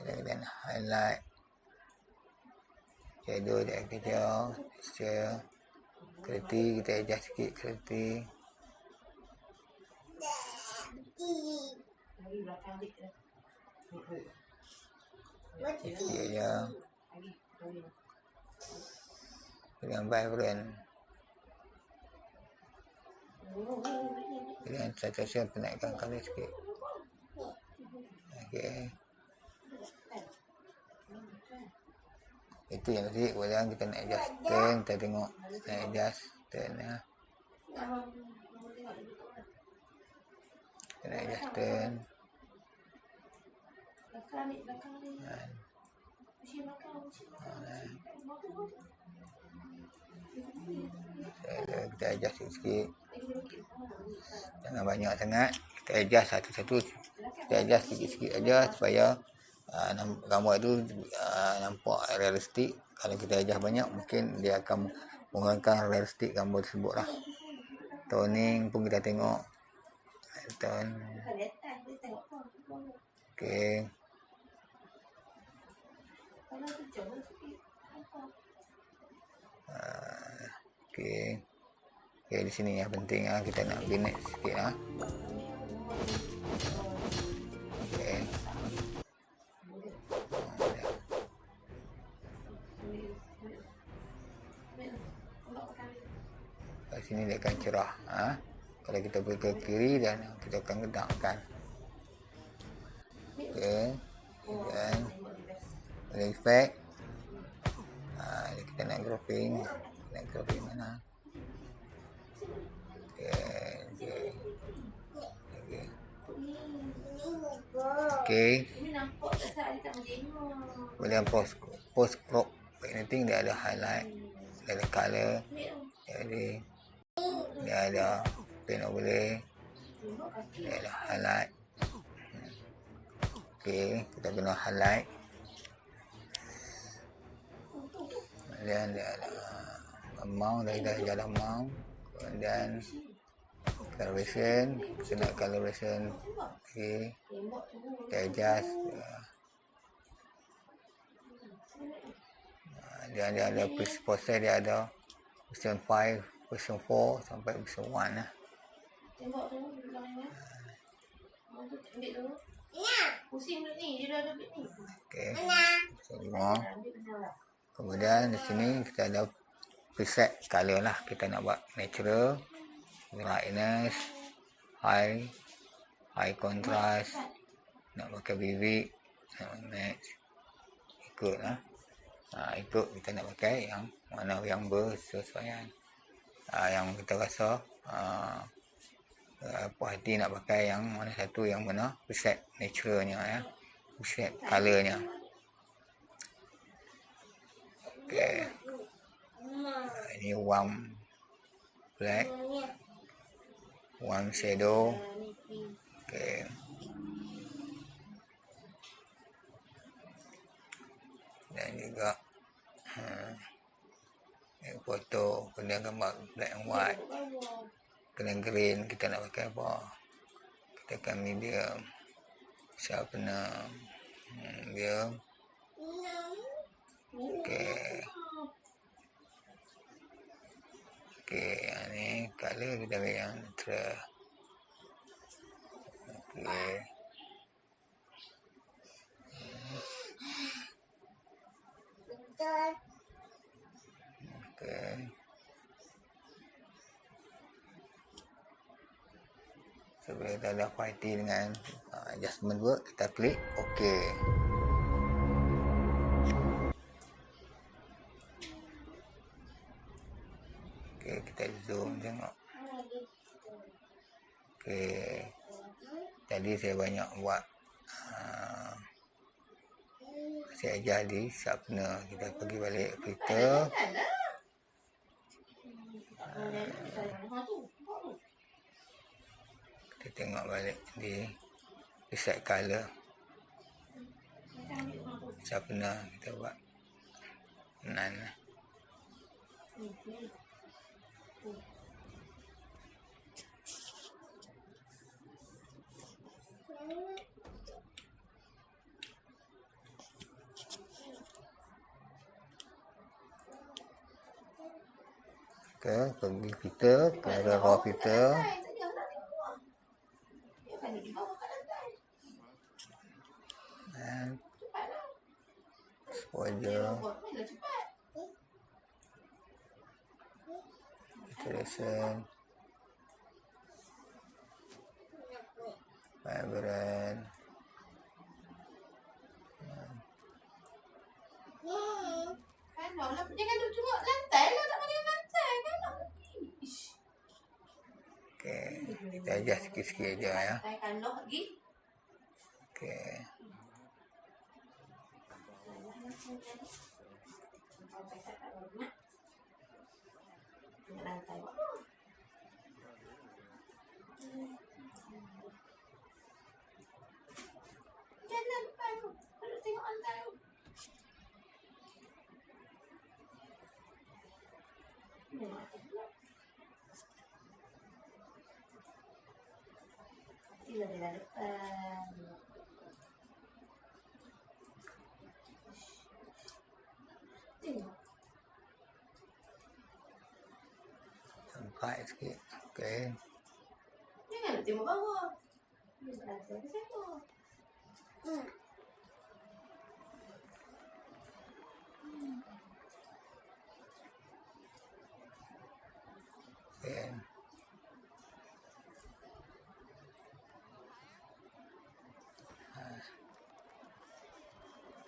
dan highlight, shadow dia kejauh, texture, clarity kita adjust sikit clarity. Sikit je. Dengan vibrant. Dengan saturation naikkan color sikit. Okey. Itu yang tadi. Kemudian kita nak adjust turn. Kita tengok nak adjust turn ya. Kita nak adjust turn. Kita adjust sikit. Jangan banyak sangat. Kita adjust satu-satu. Kita adjust sikit-sikit aja supaya gambar tu nampak realistik. Kalau kita adjust banyak, mungkin dia akan mengurangkan realistik gambar tersebut lah. Toning pun kita tengok. Tone. Okey. Okey. Okey, di sini yang penting kita nak vignette sikit lah. Okey. Kat sini dia akan cerah. Kalau kita pergi ke kiri dan kita akan gedakkan. Okey. Dan ada efek. Kita nak grouping. Nak grouping mana? Okey. Kemudian post crop painting dia ada highlight, dia ada color, dia ada paint overlay, dia ada highlight. Okey, kita guna highlight. Kemudian dia ada amount, dia ada amount. Kemudian coloration, kita nak coloration. Okey, kita adjust. Dia ada proses, dia ada version 5, version 4 sampai version 1 lah. Tengok tu belakangnya. Ambil dulu. Pusing dulu ni, dia dah ada bit ni. Okey. Semua. Kemudian di sini kita ada preset color lah. Kita nak buat natural, brightness, high contrast, nak pakai vivid, nak match, ikut lah. Ikut kita nak pakai yang mana yang bersesuaian, yang kita rasa puas hati nak pakai yang mana satu, yang mana preset naturalnya ya, preset colornya. Okey, ini warm black, warm shadow. Okey, dan juga foto kena gambar black and white, kena green. Kita nak pakai apa, kita akan medium, sharpener medium. Okey, yang ni color kita ambil yang neutral. Okey, Okey. So, bila kita dah party dengan adjustment work, kita klik okey. Okey, kita zoom tengok. Okey. Tadi saya banyak buat saya ajar di sharpener. Kita pergi balik filter. Kita tengok balik di reset color. Sharpener kita buat none. Kita pergi filter, pada raw filter. Dan exposure, saturation, vibrant. Jangan duduk tengok lantai lah, tak pakai lantai kan. Okey, kita adjust sikit-sikit aja ya. Lantai kanoh lagi. Okey. Lantai jangan depan tu. Kalau tengok lantai tu. Bila dia depan. Tengok. Sampai sikit. Okey. Jangan tengok bawah. Lantai ke siapa? Okey.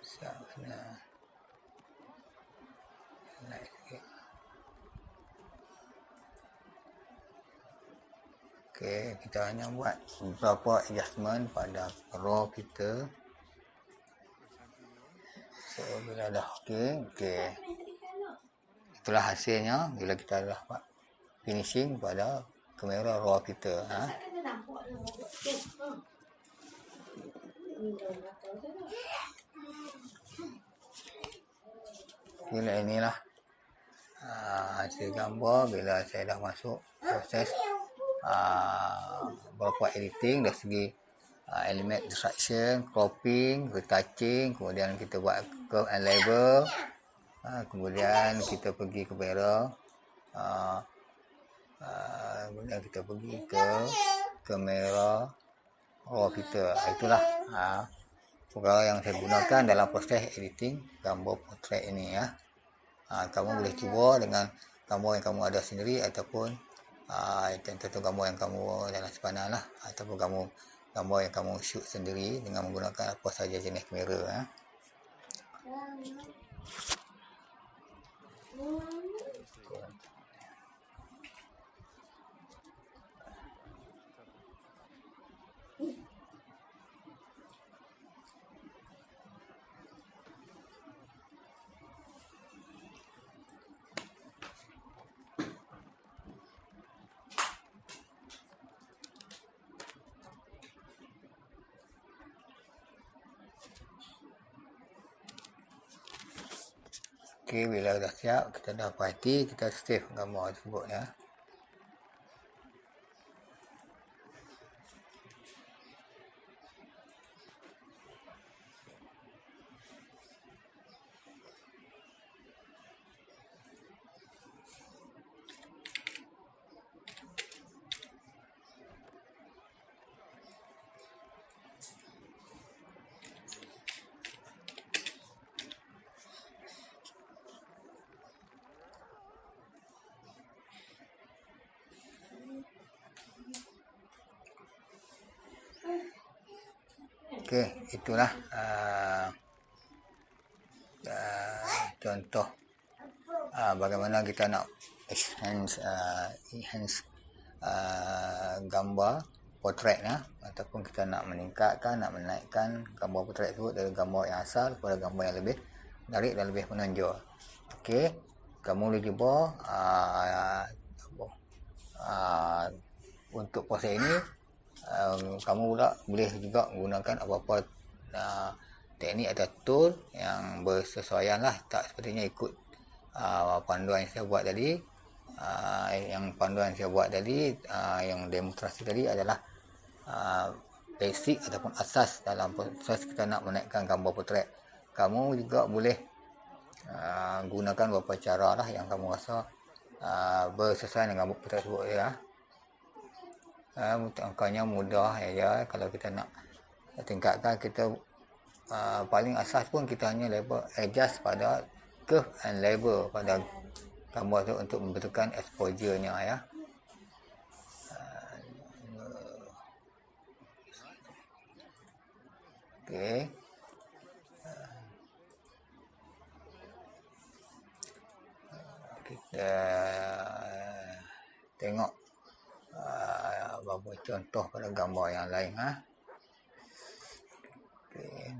Siap kena naik sikit. Okey, kita hanya buat beberapa adjustment pada raw kita. So, bila dah okey. Itulah hasilnya bila kita dah buat finishing pada kamera raw kita. Bila inilah hasil gambar bila saya dah masuk proses beberapa editing dari segi element distraction, cropping, retouching, kemudian kita buat curve and label, kemudian kita pergi ke kamera, kemudian kita pergi ke kamera raw filter. Itulah perkara yang saya gunakan dalam proses editing gambar portrait ini ya. Kamu boleh cuba dengan gambar yang kamu ada sendiri ataupun tentu gambar yang kamu dalam simpanan lah, ataupun gambar yang kamu shoot sendiri dengan menggunakan apa saja jenis kamera ya. Okey, bila dah siap, kita dah party, kita save gambar tersebut ya. Okey, itulah contoh bagaimana kita nak enhance gambar portrait ataupun kita nak meningkatkan, nak menaikkan gambar portrait tersebut dari gambar yang asal kepada gambar yang lebih menarik dan lebih menonjol. Okey, kamu boleh cuba untuk proses ini. Kamu pula boleh juga menggunakan apa-apa teknik atau tool yang bersesuaian lah, tak sepatutnya ikut panduan yang saya buat tadi. Yang demonstrasi tadi adalah basic ataupun asas dalam proses kita nak menaikkan gambar portrait. Kamu juga boleh gunakan beberapa cara lah yang kamu rasa bersesuaian dengan gambar portrait tersebut ya. Angkanya mudah ya. Kalau kita nak tingkatkan, kita paling asas pun kita hanya label adjust pada curve and label pada gambar tu untuk membetulkan exposure-nya ya. Okey. Kita tengok beberapa contoh pada gambar yang lain Okey.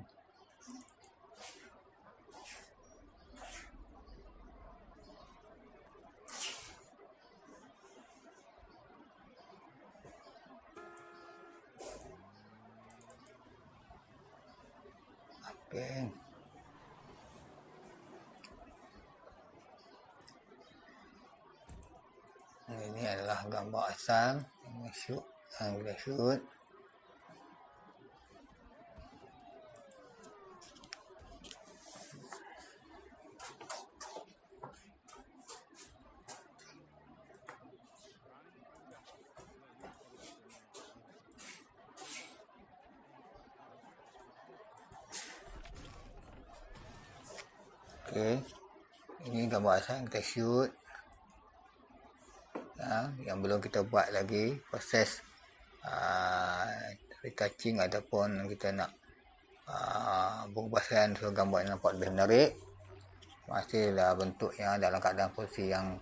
Okey. Ini adalah gambar asal yang kita shoot. Okey, ini gambar asal yang kita shoot yang belum kita buat lagi proses retouching ataupun kita nak berubahkan so gambar yang nampak lebih menarik. Masihlah bentuknya dalam keadaan posisi yang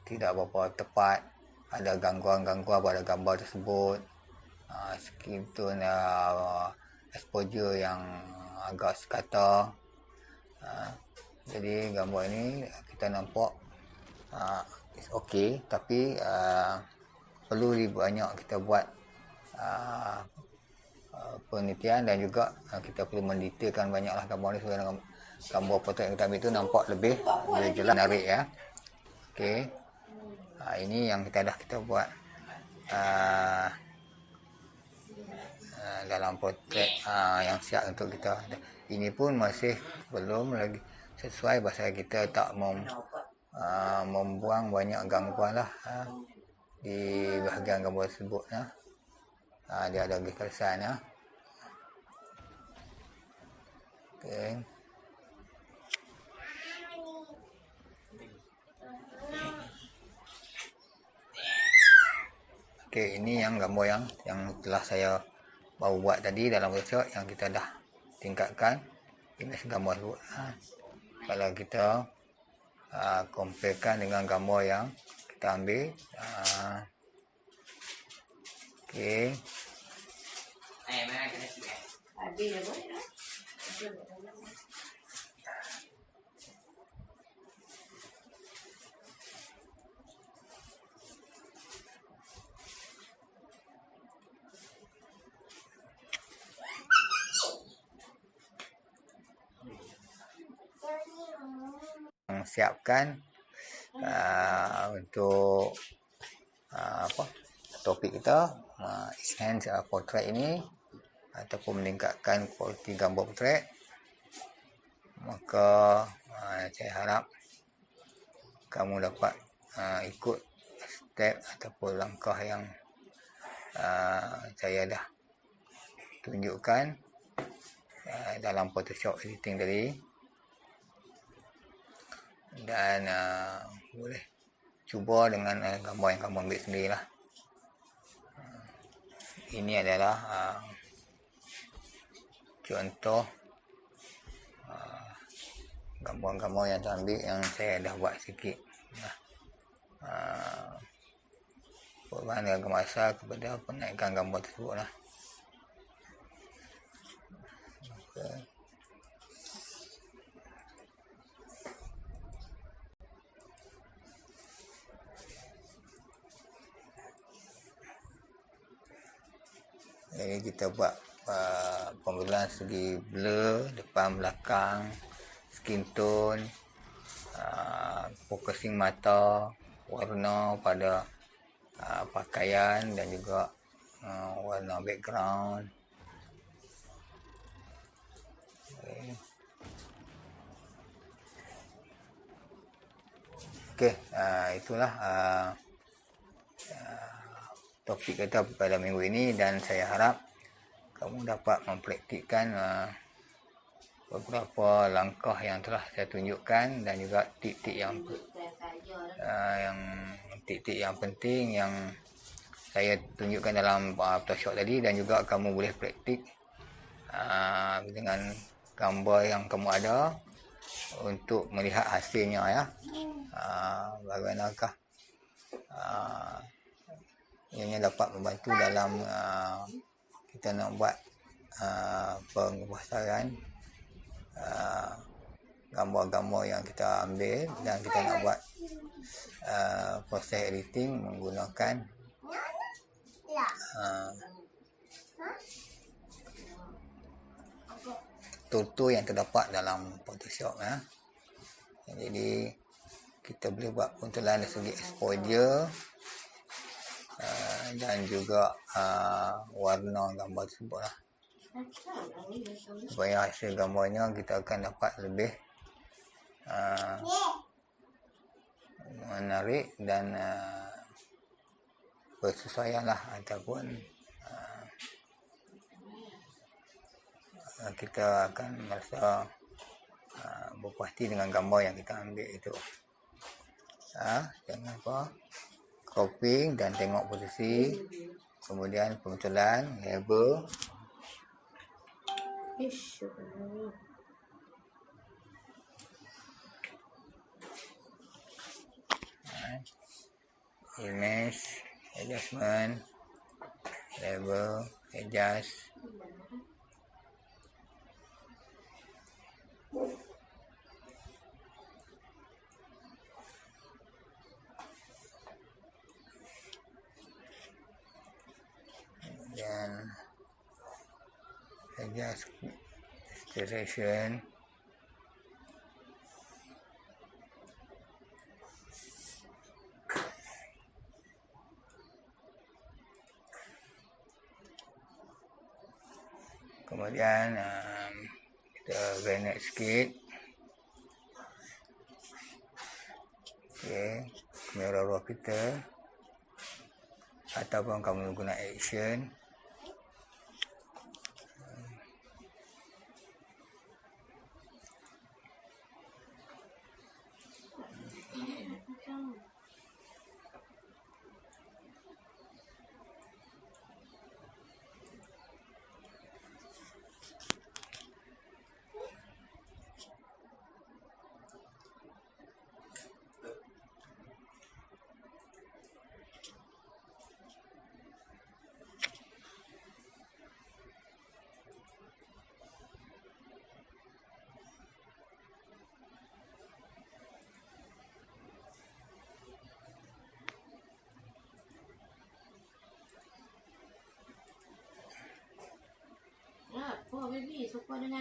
tidak berapa tepat, ada gangguan-gangguan pada gambar tersebut, skin tone exposure yang agak sekata. Jadi gambar ini kita nampak it's okay, tapi perlu lebih banyak kita buat penelitian dan juga kita perlu mendetailkan banyaklah gambar ni supaya gambar portrait yang kita ambil itu nampak lebih jelas, menarik ya. Okey, ini yang kita buat dalam portrait yang siap untuk kita. Ini pun masih belum lagi sesuai, pasal kita tak membuang banyak gangguan lah di bahagian gambar tersebut dia ada kekerasan Okey. Okey, ini yang gambar yang telah saya baru buat tadi dalam workshop yang kita dah tingkatkan image gambar tersebut. Kalau kita comparekan dengan gambar yang kita ambil. Okey. Siapkan untuk topik kita enhance portrait ini ataupun meningkatkan kualiti gambar portrait. Maka saya harap kamu dapat ikut step ataupun langkah yang saya dah tunjukkan dalam Photoshop editing tadi. Dan boleh cuba dengan gambar yang kamu ambil sendirilah. Ini adalah contoh gambar-gambar yang terambil yang saya dah buat sikit. Perubahan harga masa kepada penaikan gambar tersebut lah. Okay. Jadi kita buat pembedahan segi blur, depan belakang, skin tone, focusing mata, warna pada pakaian dan juga warna background. Okey, itulah topik kita pada minggu ini, dan saya harap kamu dapat mempraktikkan beberapa langkah yang telah saya tunjukkan dan juga titik yang penting yang saya tunjukkan dalam Photoshop tadi, dan juga kamu boleh praktik dengan gambar yang kamu ada untuk melihat hasilnya ya. Bagaimanakah ianya dapat membantu dalam kita nak buat pengupasaran gambar-gambar yang kita ambil, dan kita nak buat proses editing menggunakan tool yang terdapat dalam Photoshop ya. Jadi kita boleh buat puntulan dari segi exposure dan juga warna gambar tersebut lah, supaya hasil gambarnya kita akan dapat lebih menarik dan bersesuaian lah, ataupun kita akan merasa berpuas hati dengan gambar yang kita ambil itu. Jangan lupa cropping dan tengok posisi, kemudian pemunculan, label, image, adjustment, label, adjust. Dan adjust saturation, kemudian kita granite sikit. Okey, kamera raw kita, ataupun kamu guna action. Baby, suka dengan